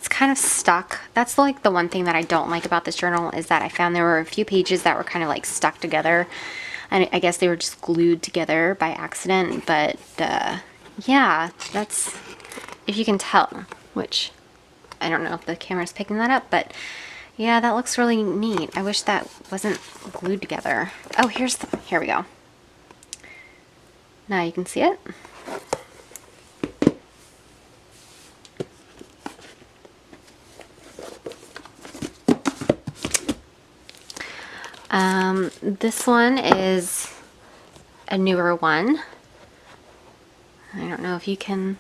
kind of stuck. That's like the one thing that I don't like about this journal, is that I found there were a few pages that were kind of like stuck together, and I guess they were just glued together by accident. But yeah, that's, if you can tell, which I don't know if the camera's picking that up, but yeah, that looks really neat. I wish that wasn't glued together. Oh, here we go. Now you can see it. This one is a newer one. I don't know if you can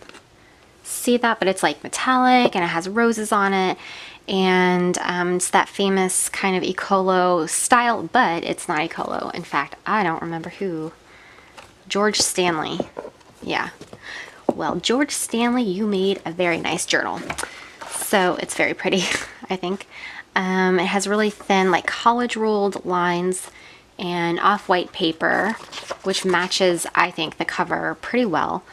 see that, but it's like metallic and it has roses on it, and it's that famous kind of Eccolo style, but it's not Eccolo. In fact, I don't remember who. George Stanley. Yeah. Well, George Stanley, you made a very nice journal. So it's very pretty, I think. It has really thin, like college ruled lines and off-white paper, which matches, I think, the cover pretty well.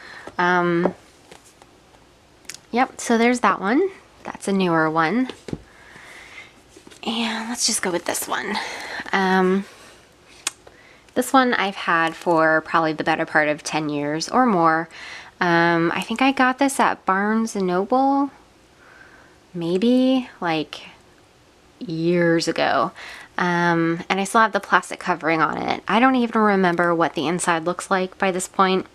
Yep, so there's that one. That's a newer one. And let's just go with this one. This one I've had for probably the better part of 10 years or more. I think I got this at Barnes & Noble, maybe like years ago. And I still have the plastic covering on it. I don't even remember what the inside looks like by this point.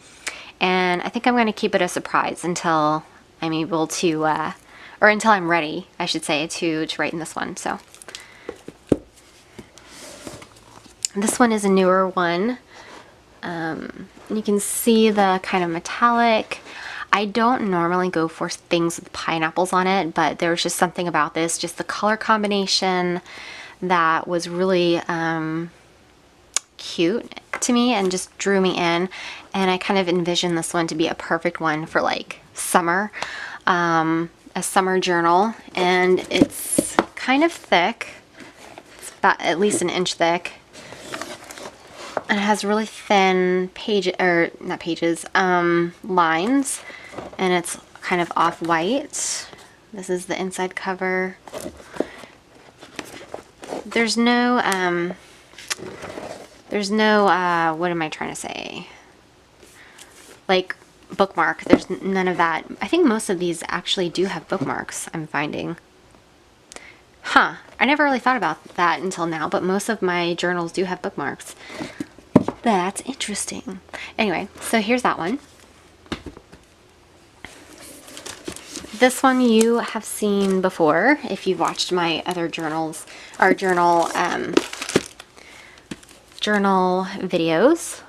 And I think I'm going to keep it a surprise until I'm able to, or until I'm ready, I should say, to write in this one. So this one is a newer one. You can see the kind of metallic. I don't normally go for things with pineapples on it, but there was just something about this, just the color combination, that was really cute to me and just drew me in. And I kind of envisioned this one to be a perfect one for like summer, a summer journal. And it's kind of thick. It's about at least an inch thick. And it has really thin lines, and it's kind of off-white. This is the inside cover. there's no, what am I trying to say? Like bookmark, there's none of that. I think most of these actually do have bookmarks, I'm finding. Huh, I never really thought about that until now, but most of my journals do have bookmarks. That's interesting. Anyway, so here's that one. This one you have seen before if you've watched my other journals or journal videos.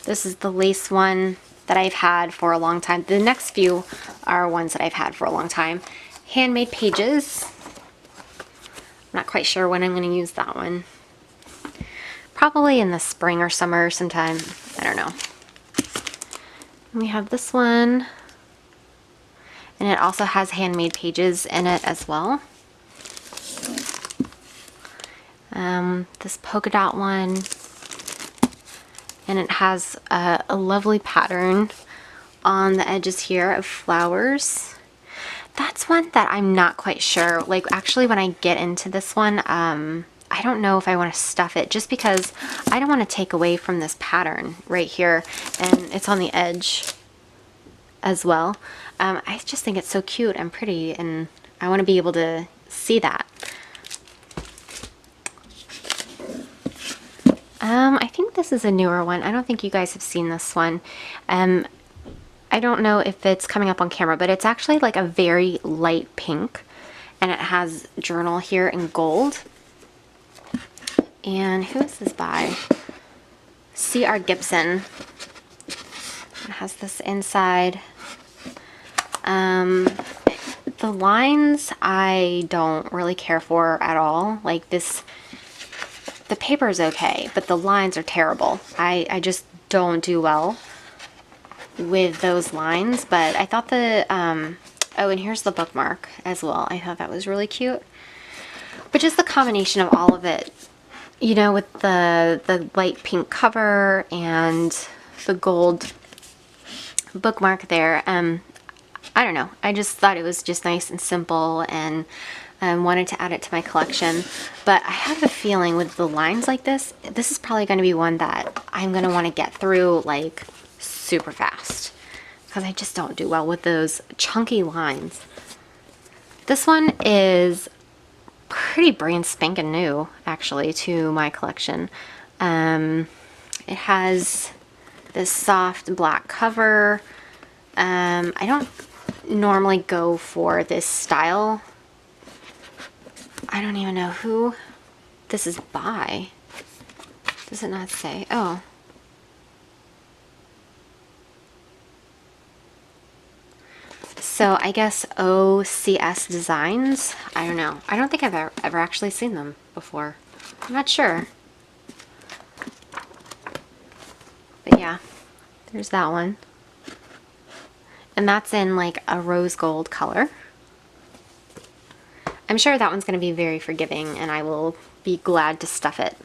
This is the lace one that I've had for a long time. The next few are ones that I've had for a long time. Handmade Pages. I'm not quite sure when I'm going to use that one. Probably in the spring or summer sometime. I don't know. We have this one. And it also has Handmade Pages in it as well. This polka dot one. And it has a lovely pattern on the edges here of flowers. That's one that I'm not quite sure. Like, actually, when I get into this one, I don't know if I want to stuff it, just because I don't want to take away from this pattern right here. And it's on the edge as well. I just think it's so cute and pretty, and I want to be able to see that. I think this is a newer one. I don't think you guys have seen this one. I don't know if it's coming up on camera, but it's actually like a very light pink, and it has journal here in gold. And who is this by? C.R. Gibson. It has this inside. The lines I don't really care for at all. Like this, the paper is okay, but the lines are terrible. I just don't do well with those lines, but I thought the, oh, and here's the bookmark as well. I thought that was really cute. But just the combination of all of it, you know, with the light pink cover and the gold bookmark there, I don't know. I just thought it was just nice and simple, and wanted to add it to my collection. But I have a feeling with the lines like this is probably going to be one that I'm going to want to get through like super fast, because I just don't do well with those chunky lines. This one is pretty brand spanking new, actually, to my collection. It has this soft black cover. I don't normally go for this style. I don't even know who this is by. Does it not say? Oh. So I guess OCS Designs. I don't know. I don't think I've ever actually seen them before. I'm not sure. But yeah, there's that one. And that's in like a rose gold color. I'm sure that one's going to be very forgiving, and I will be glad to stuff it.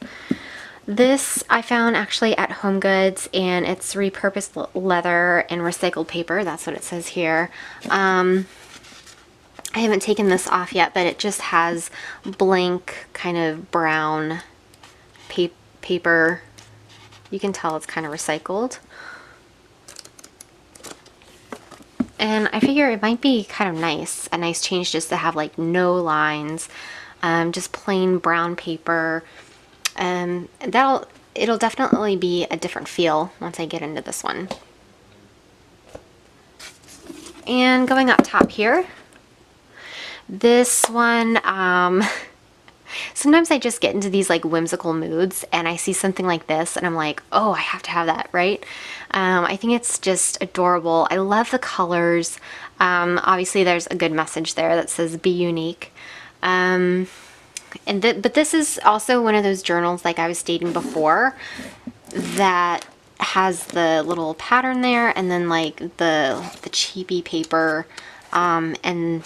This I found actually at Home Goods, and it's repurposed leather and recycled paper. That's what it says here. I haven't taken this off yet, but it just has blank kind of brown paper. You can tell it's kind of recycled. And I figure it might be kind of nice, a nice change just to have like no lines, just plain brown paper. It'll definitely be a different feel once I get into this one. And going up top here, this one, sometimes I just get into these like whimsical moods, and I see something like this and I'm like, oh, I have to have that, right? I think it's just adorable. I love the colors. Obviously there's a good message there that says be unique. But this is also one of those journals, like I was stating before, that has the little pattern there, and then like the cheapy paper, and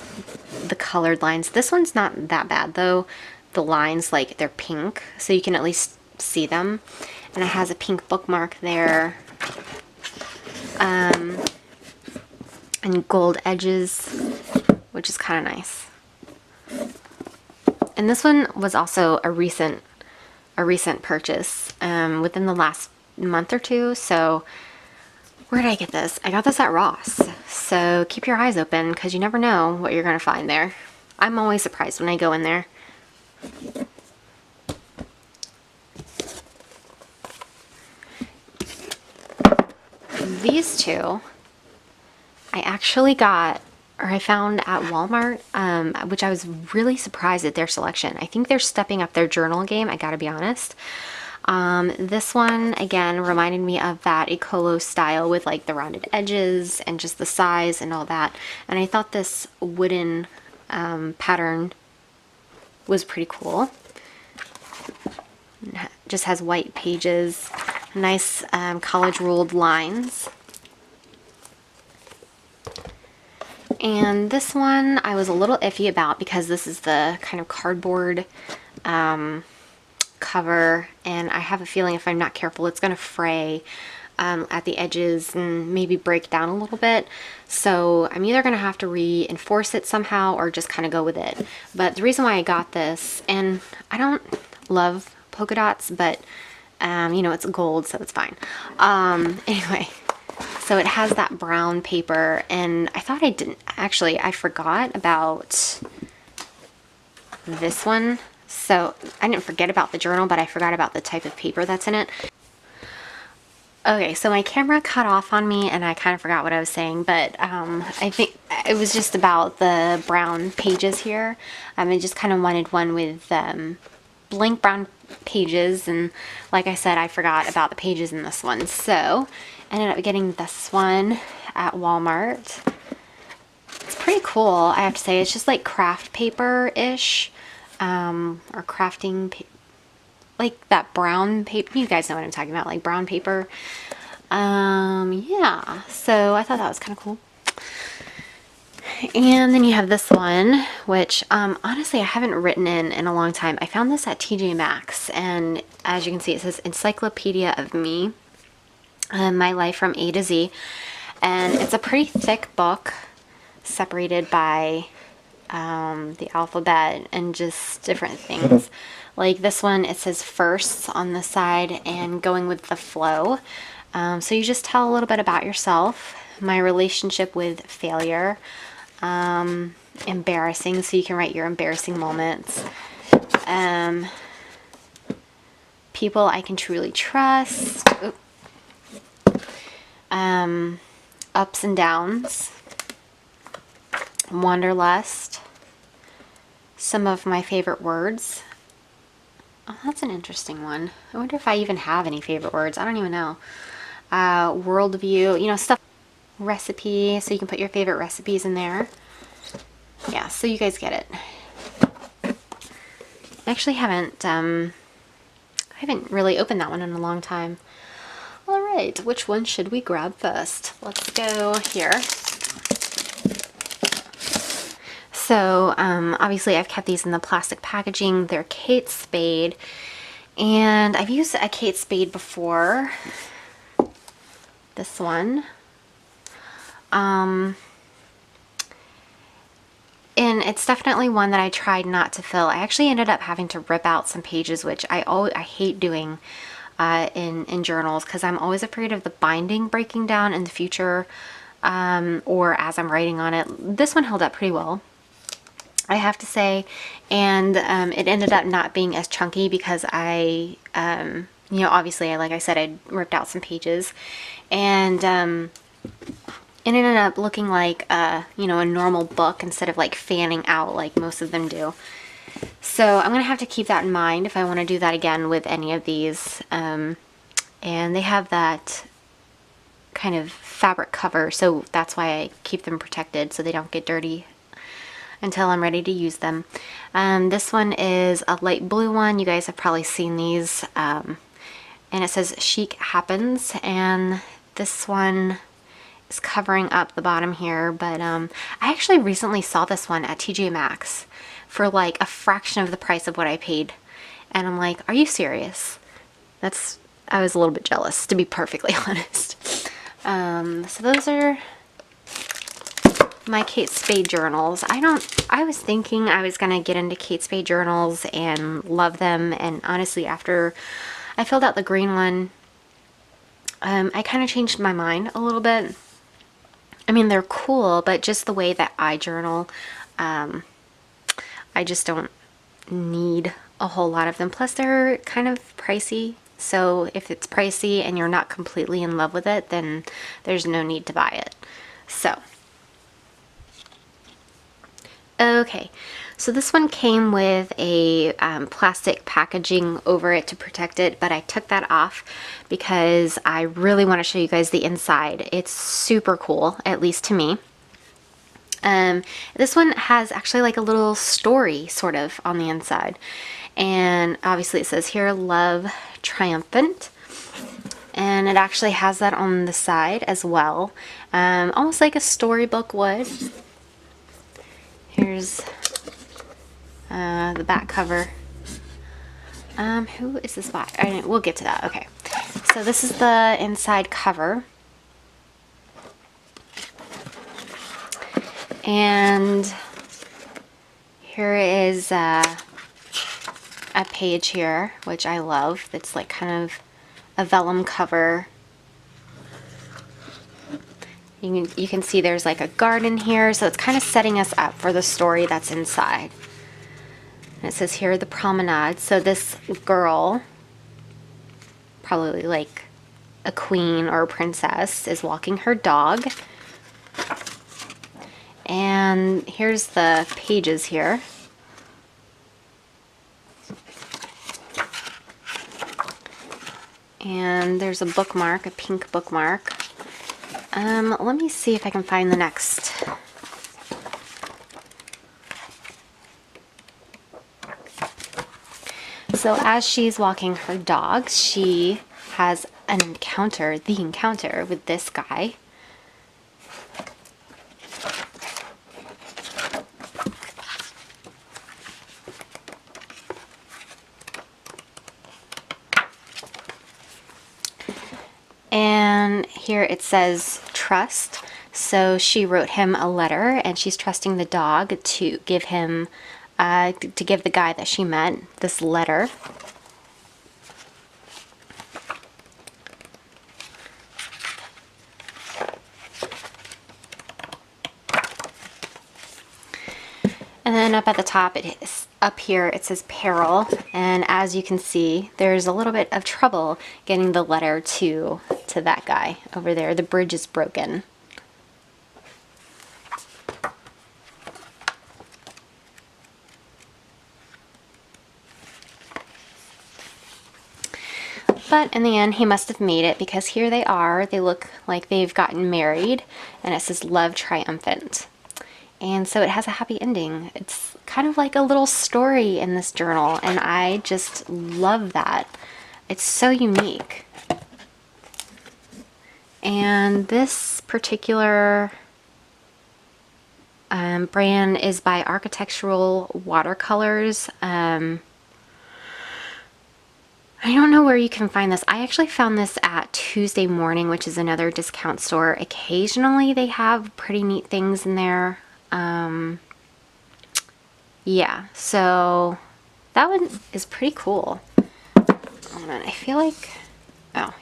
the colored lines. This one's not that bad though. The lines, like, they're pink, so you can at least see them. And it has a pink bookmark there. And gold edges, which is kind of nice. And this one was also a recent purchase within the last month or two. So where did I get this? I got this at Ross. So keep your eyes open because you never know what you're going to find there. I'm always surprised when I go in there. These two I actually got, or I found at Walmart, which I was really surprised at their selection. I think they're stepping up their journal game, I gotta be honest. This one, again, reminded me of that Eccolo style with like the rounded edges and just the size and all that. And I thought this wooden pattern was pretty cool. It just has white pages, nice college ruled lines. And this one I was a little iffy about because this is the kind of cardboard cover, and I have a feeling if I'm not careful it's going to fray at the edges and maybe break down a little bit. So I'm either going to have to reinforce it somehow or just kind of go with it. But the reason why I got this, and I don't love polka dots, but you know, it's gold, so it's fine. Anyway, so it has that brown paper, and I thought I forgot about this one. So I didn't forget about the journal, but I forgot about the type of paper that's in it. Okay, so my camera cut off on me and I kind of forgot what I was saying, but I think it was just about the brown pages here. I just kind of wanted one with blank brown pages, and like I said, I forgot about the pages in this one. So I ended up getting this one at Walmart. It's pretty cool, I have to say. It's just like craft paper-ish, or crafting like that brown paper. You guys know what I'm talking about, like brown paper. Yeah, so I thought that was kind of cool. And then you have this one, which honestly I haven't written in a long time. I found this at TJ Maxx, and as you can see, it says Encyclopedia of Me, My Life from A to Z. And it's a pretty thick book, separated by the alphabet and just different things. Like this one, it says firsts on the side and going with the flow. So you just tell a little bit about yourself, my relationship with failure, embarrassing, so you can write your embarrassing moments, people I can truly trust, ups and downs, wanderlust, some of my favorite words. Oh, that's an interesting one. I wonder if I even have any favorite words. I don't even know. Worldview, you know, stuff. Recipe, so you can put your favorite recipes in there. Yeah, so you guys get it. I actually haven't really opened that one in a long time. All right, which one should we grab first? Let's go here. So obviously I've kept these in the plastic packaging. They're Kate Spade, and I've used a Kate Spade before. This one. And it's definitely one that I tried not to fill. I actually ended up having to rip out some pages, which I hate doing in journals, because I'm always afraid of the binding breaking down in the future, or as I'm writing on it. This one held up pretty well, I have to say, and it ended up not being as chunky because I, you know, obviously, like I said, I ripped out some pages, and it ended up looking like, you know, a normal book instead of like fanning out like most of them do. So I'm going to have to keep that in mind if I want to do that again with any of these. And they have that kind of fabric cover, so that's why I keep them protected so they don't get dirty until I'm ready to use them. This one is a light blue one. You guys have probably seen these. And it says Chic Happens, and this one is covering up the bottom here, but I actually recently saw this one at TJ Maxx for like a fraction of the price of what I paid, and I'm like, are you serious? I was a little bit jealous, to be perfectly honest. So those are my Kate Spade journals. I was thinking I was gonna get into Kate Spade journals and love them, and honestly after I filled out the green one, I kind of changed my mind a little bit. I mean, they're cool, but just the way that I journal, I just don't need a whole lot of them. Plus they're kind of pricey. So if it's pricey and you're not completely in love with it, then there's no need to buy it. So, okay. So this one came with a plastic packaging over it to protect it, but I took that off because I really want to show you guys the inside. It's super cool, at least to me. This one has actually like a little story sort of on the inside, and obviously it says here love triumphant, and it actually has that on the side as well, almost like a storybook would. Here's the back cover. Who is this by? We'll get to that. Okay, so this is the inside cover. And here is a page here, which I love. It's like kind of a vellum cover. You can see there's like a garden here, so it's kind of setting us up for the story that's inside. And it says here the promenade. So this girl, probably like a queen or a princess, is walking her dog. And here's the pages here. And there's a bookmark, a pink bookmark. Let me see if I can find the next. So as she's walking her dog, she has an encounter, the encounter with this guy. And here it says trust. So she wrote him a letter, and she's trusting the dog to give him, to give the guy that she met this letter. And then up at the top, up here it says peril, and as you can see, there's a little bit of trouble getting the letter to that guy over there. The bridge is broken. But in the end, he must have made it, because here they are. They look like they've gotten married, and it says love triumphant. And so it has a happy ending. It's kind of like a little story in this journal, and I just love that. It's so unique. And this particular brand is by Architectural Watercolors. I don't know where you can find this. I actually found this at Tuesday Morning, which is another discount store. Occasionally they have pretty neat things in there. Yeah, so that one is pretty cool. Hold on, I feel like, oh,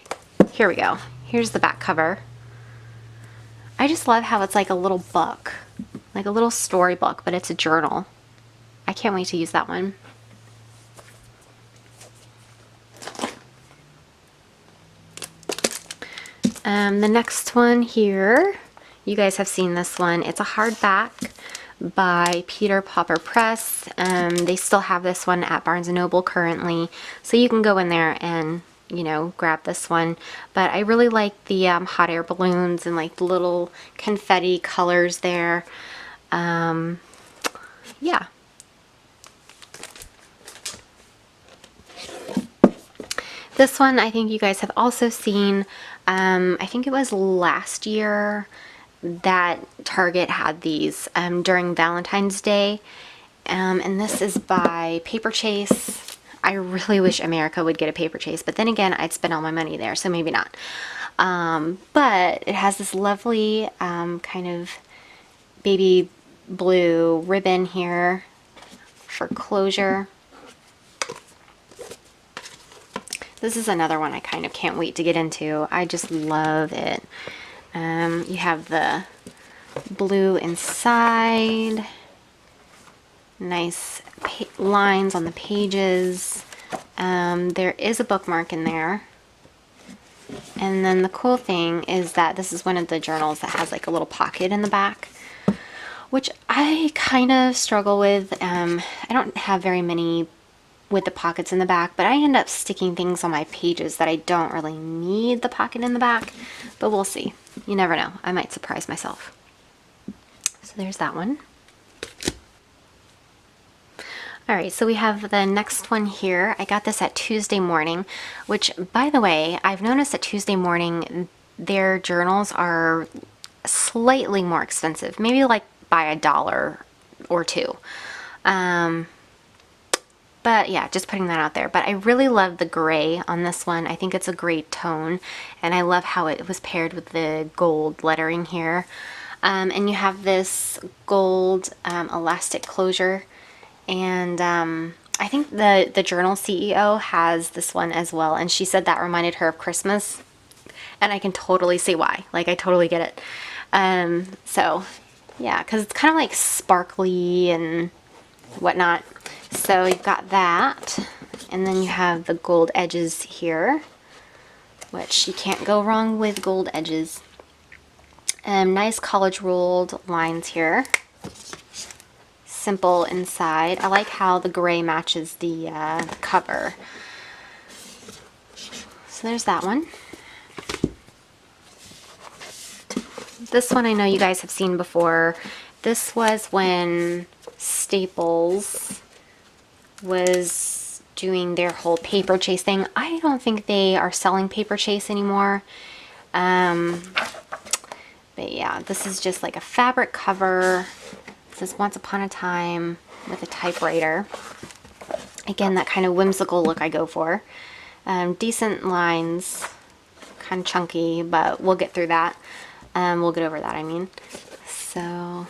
here we go. Here's the back cover. I just love how it's like a little book, like a little storybook, but it's a journal. I can't wait to use that one. The next one here, you guys have seen this one. It's a hardback by Peter Popper Press. They still have this one at Barnes & Noble currently, so you can go in there and, you know, grab this one. But I really like the hot air balloons and like the little confetti colors there. Yeah. This one I think you guys have also seen. I think it was last year that Target had these during Valentine's Day. And this is by Paper Chase. I really wish America would get a Paper Chase, but then again, I'd spend all my money there, so maybe not. But it has this lovely kind of baby blue ribbon here for closure. This is another one I kind of can't wait to get into. I just love it. You have the blue inside, nice lines on the pages. There is a bookmark in there. And then the cool thing is that this is one of the journals that has like a little pocket in the back, which I kind of struggle with. I don't have very many with the pockets in the back, but I end up sticking things on my pages that I don't really need the pocket in the back, but we'll see. You never know. I might surprise myself. So there's that one. All right, so we have the next one here. I got this at Tuesday Morning, which, by the way, I've noticed at Tuesday Morning, their journals are slightly more expensive, maybe like by $1 or $2. But yeah, just putting that out there. But I really love the gray on this one. I think it's a great tone, and I love how it was paired with the gold lettering here. And you have this gold elastic closure, and I think the journal CEO has this one as well, and she said that reminded her of Christmas, and I can totally see why. Like, I totally get it. So yeah, because it's kind of like sparkly and whatnot. So you've got that, and then you have the gold edges here, which you can't go wrong with gold edges. Nice college ruled lines here. Simple inside. I like how the gray matches the cover. So there's that one. This one I know you guys have seen before. This was when Staples was doing their whole paper chase thing. I don't think they are selling paper chase anymore. But yeah, this is just like a fabric cover. This is Once Upon a Time with a typewriter. Again, that kind of whimsical look I go for. Decent lines, kind of chunky, but we'll get through that. We'll get over that, I mean. So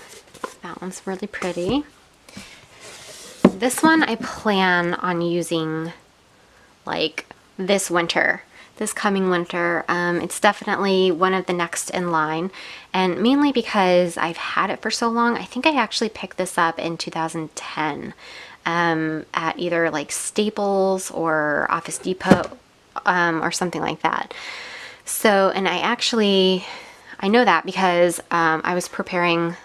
that one's really pretty. This one I plan on using like this winter, this coming winter. It's definitely one of the next in line, and mainly because I've had it for so long. I think I actually picked this up in 2010 at either like Staples or Office Depot or something like that. So, and I know that because I was preparing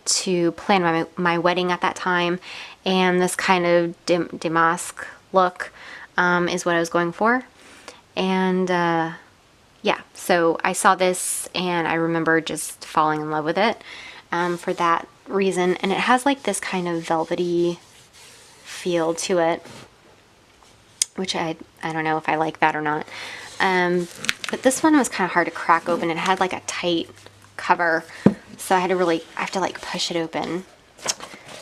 to plan my wedding at that time, and this kind of damask look is what I was going for. And yeah, so I saw this and I remember just falling in love with it for that reason. And it has like this kind of velvety feel to it, which I don't know if I like that or not. But this one was kind of hard to crack open. It had like a tight cover, so I have to like push it open.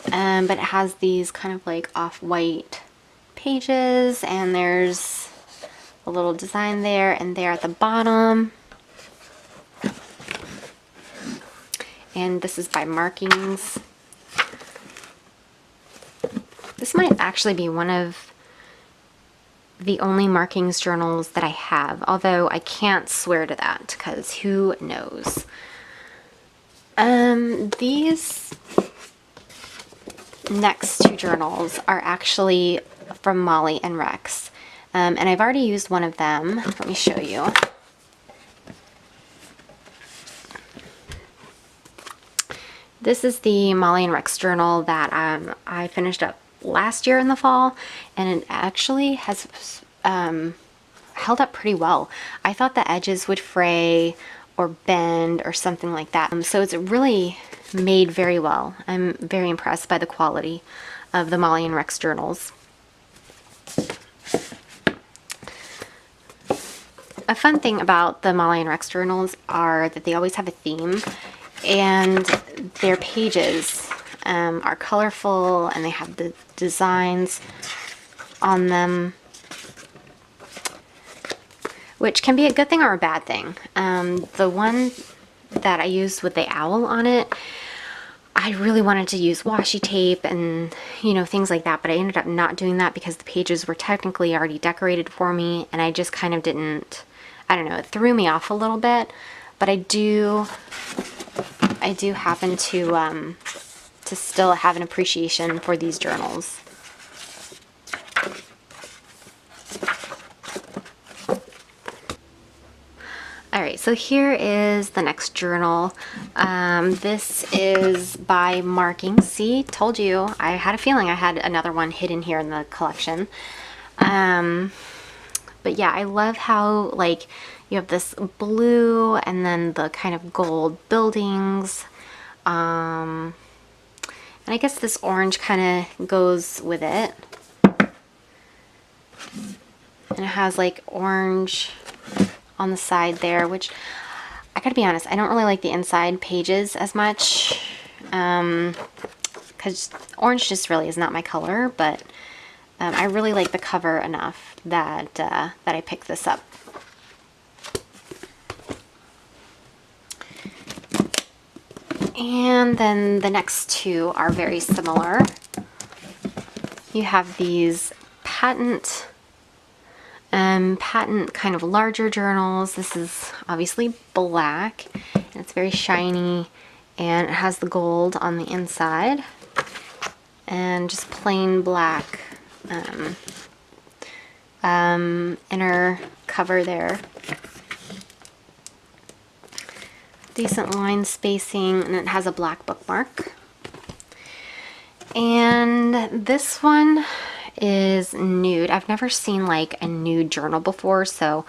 But it has these kind of like off-white pages, and there's a little design there and there at the bottom. And this is by Markings. This might actually be one of the only Markings journals that I have, although I can't swear to that because who knows. These next two journals are actually from Molly and Rex, and I've already used one of them. Let me show you. This is the Molly and Rex journal that I finished up last year in the fall, and it actually has held up pretty well. I thought the edges would fray or bend or something like that, so it's really made very well. I'm very impressed by the quality of the Molly and Rex journals. A fun thing about the Molly and Rex journals are that they always have a theme, and their pages are colorful, and they have the designs on them, which can be a good thing or a bad thing. The one that I used with the owl on it, I really wanted to use washi tape and, you know, things like that, but I ended up not doing that because the pages were technically already decorated for me, and I just kind of didn't, I don't know, it threw me off a little bit. But I do happen to still have an appreciation for these journals. Alright, so here is the next journal. This is by Marking. See, told you. I had a feeling I had another one hidden here in the collection. But yeah, I love how, like, you have this blue and then the kind of gold buildings. And I guess this orange kind of goes with it. And it has like orange on the side there, which I gotta be honest, I don't really like the inside pages as much, because orange just really is not my color, but I really like the cover enough that that I picked this up. And then the next two are very similar. You have these patent kind of larger journals. This is obviously black, and it's very shiny, and it has the gold on the inside, and just plain black inner cover there. Decent line spacing, and it has a black bookmark. And this one is nude. I've never seen like a nude journal before, so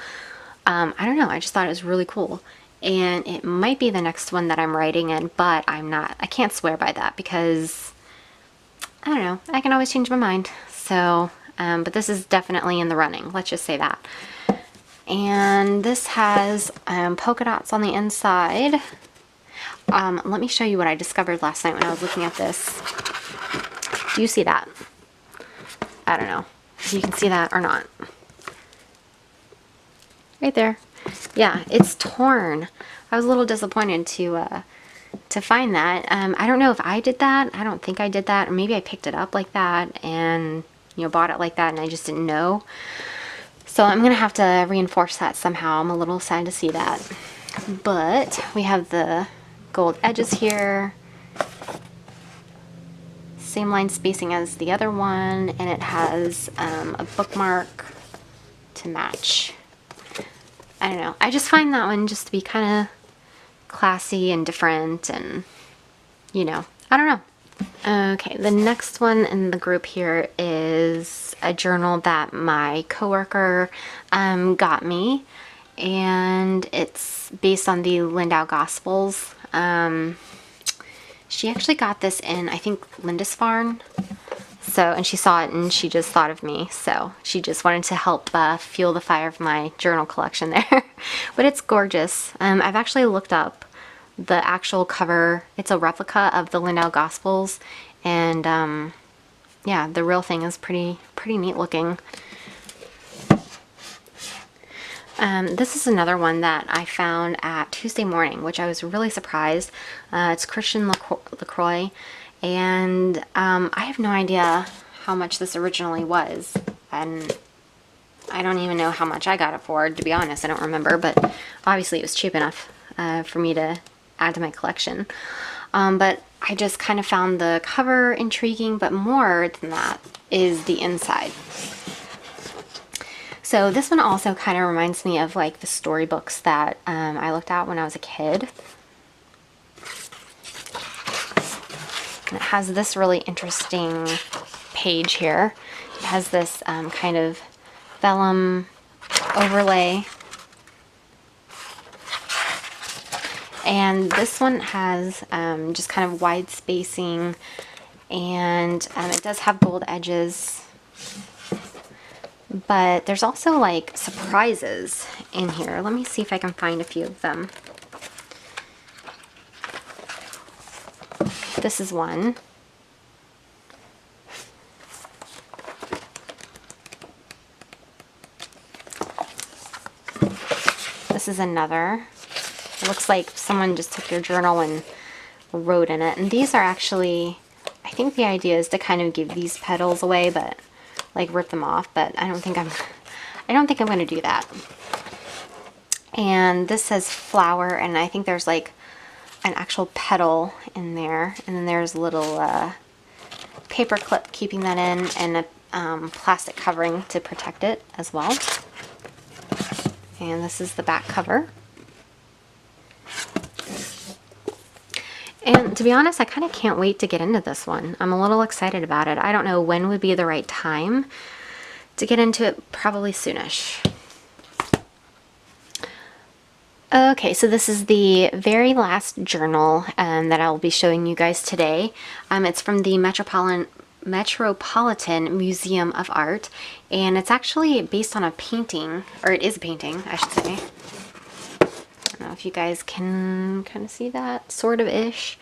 I don't know, I just thought it was really cool. And it might be the next one that I'm writing in, but I can't swear by that because I don't know, I can always change my mind. So but this is definitely in the running, let's just say that. And this has polka dots on the inside. Let me show you what I discovered last night when I was looking at this. Do you see that? I don't know if you can see that or not. Right there. Yeah, it's torn. I was a little disappointed to find that. I don't know if I did that. I don't think I did that. Or maybe I picked it up like that and, you know, bought it like that and I just didn't know. So I'm going to have to reinforce that somehow. I'm a little sad to see that. But we have the gold edges here. Same line spacing as the other one, and it has a bookmark to match. I don't know. I just find that one just to be kind of classy and different, and, you know, I don't know. Okay, the next one in the group here is a journal that my coworker got me, and it's based on the Lindau Gospels. She actually got this in, I think, Lindisfarne. So, and she saw it and she just thought of me. So she just wanted to help fuel the fire of my journal collection there. But it's gorgeous. I've actually looked up the actual cover. It's a replica of the Lindau Gospels. And yeah, the real thing is pretty neat looking. This is another one that I found at Tuesday Morning, which I was really surprised. It's Christian LaCroix, and I have no idea how much this originally was, and I don't even know how much I got it for, to be honest. I don't remember, but obviously it was cheap enough for me to add to my collection. But I just kind of found the cover intriguing, but more than that is the inside. So this one also kind of reminds me of like the storybooks that I looked at when I was a kid. And it has this really interesting page here. It has this kind of vellum overlay. And this one has just kind of wide spacing, and it does have gold edges. But there's also like surprises in here. Let me see if I can find a few of them. This is one. This is another. It looks like someone just took your journal and wrote in it. And these are actually, I think the idea is to kind of give these petals away, but like rip them off, but I don't think I'm going to do that. And this says flower, and I think there's like an actual petal in there, and then there's a little paper clip keeping that in, and a plastic covering to protect it as well. And this is the back cover. And to be honest, I kind of can't wait to get into this one. I'm a little excited about it. I don't know when would be the right time to get into it, probably soonish. Okay, so this is the very last journal that I'll be showing you guys today. It's from the Metropolitan Museum of Art, and it's actually based on a painting, or it is a painting, I should say. I don't know if you guys can kind of see that, sort of ish.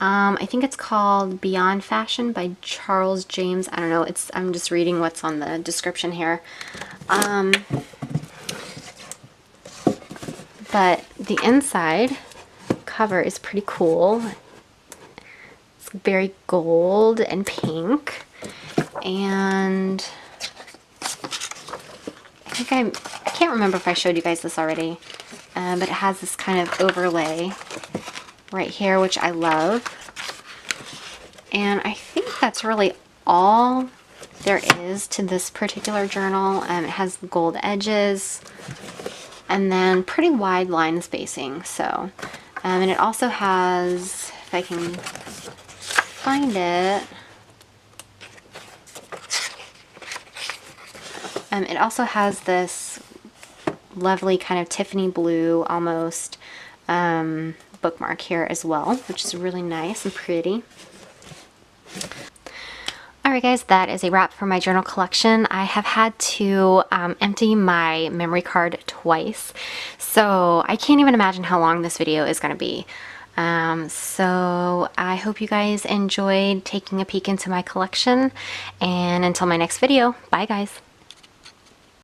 I think it's called Beyond Fashion by Charles James. I don't know, I'm just reading what's on the description here. But the inside cover is pretty cool. It's very gold and pink. And I can't remember if I showed you guys this already, but it has this kind of overlay right here, which I love. And I think that's really all there is to this particular journal. It has gold edges, and then pretty wide line spacing. So, and it also has, if I can find it, it also has this lovely kind of Tiffany blue almost bookmark here as well, which is really nice and pretty. Alright guys, that is a wrap for my journal collection. I have had to empty my memory card twice, so I can't even imagine how long this video is going to be. So I hope you guys enjoyed taking a peek into my collection, and until my next video, bye guys!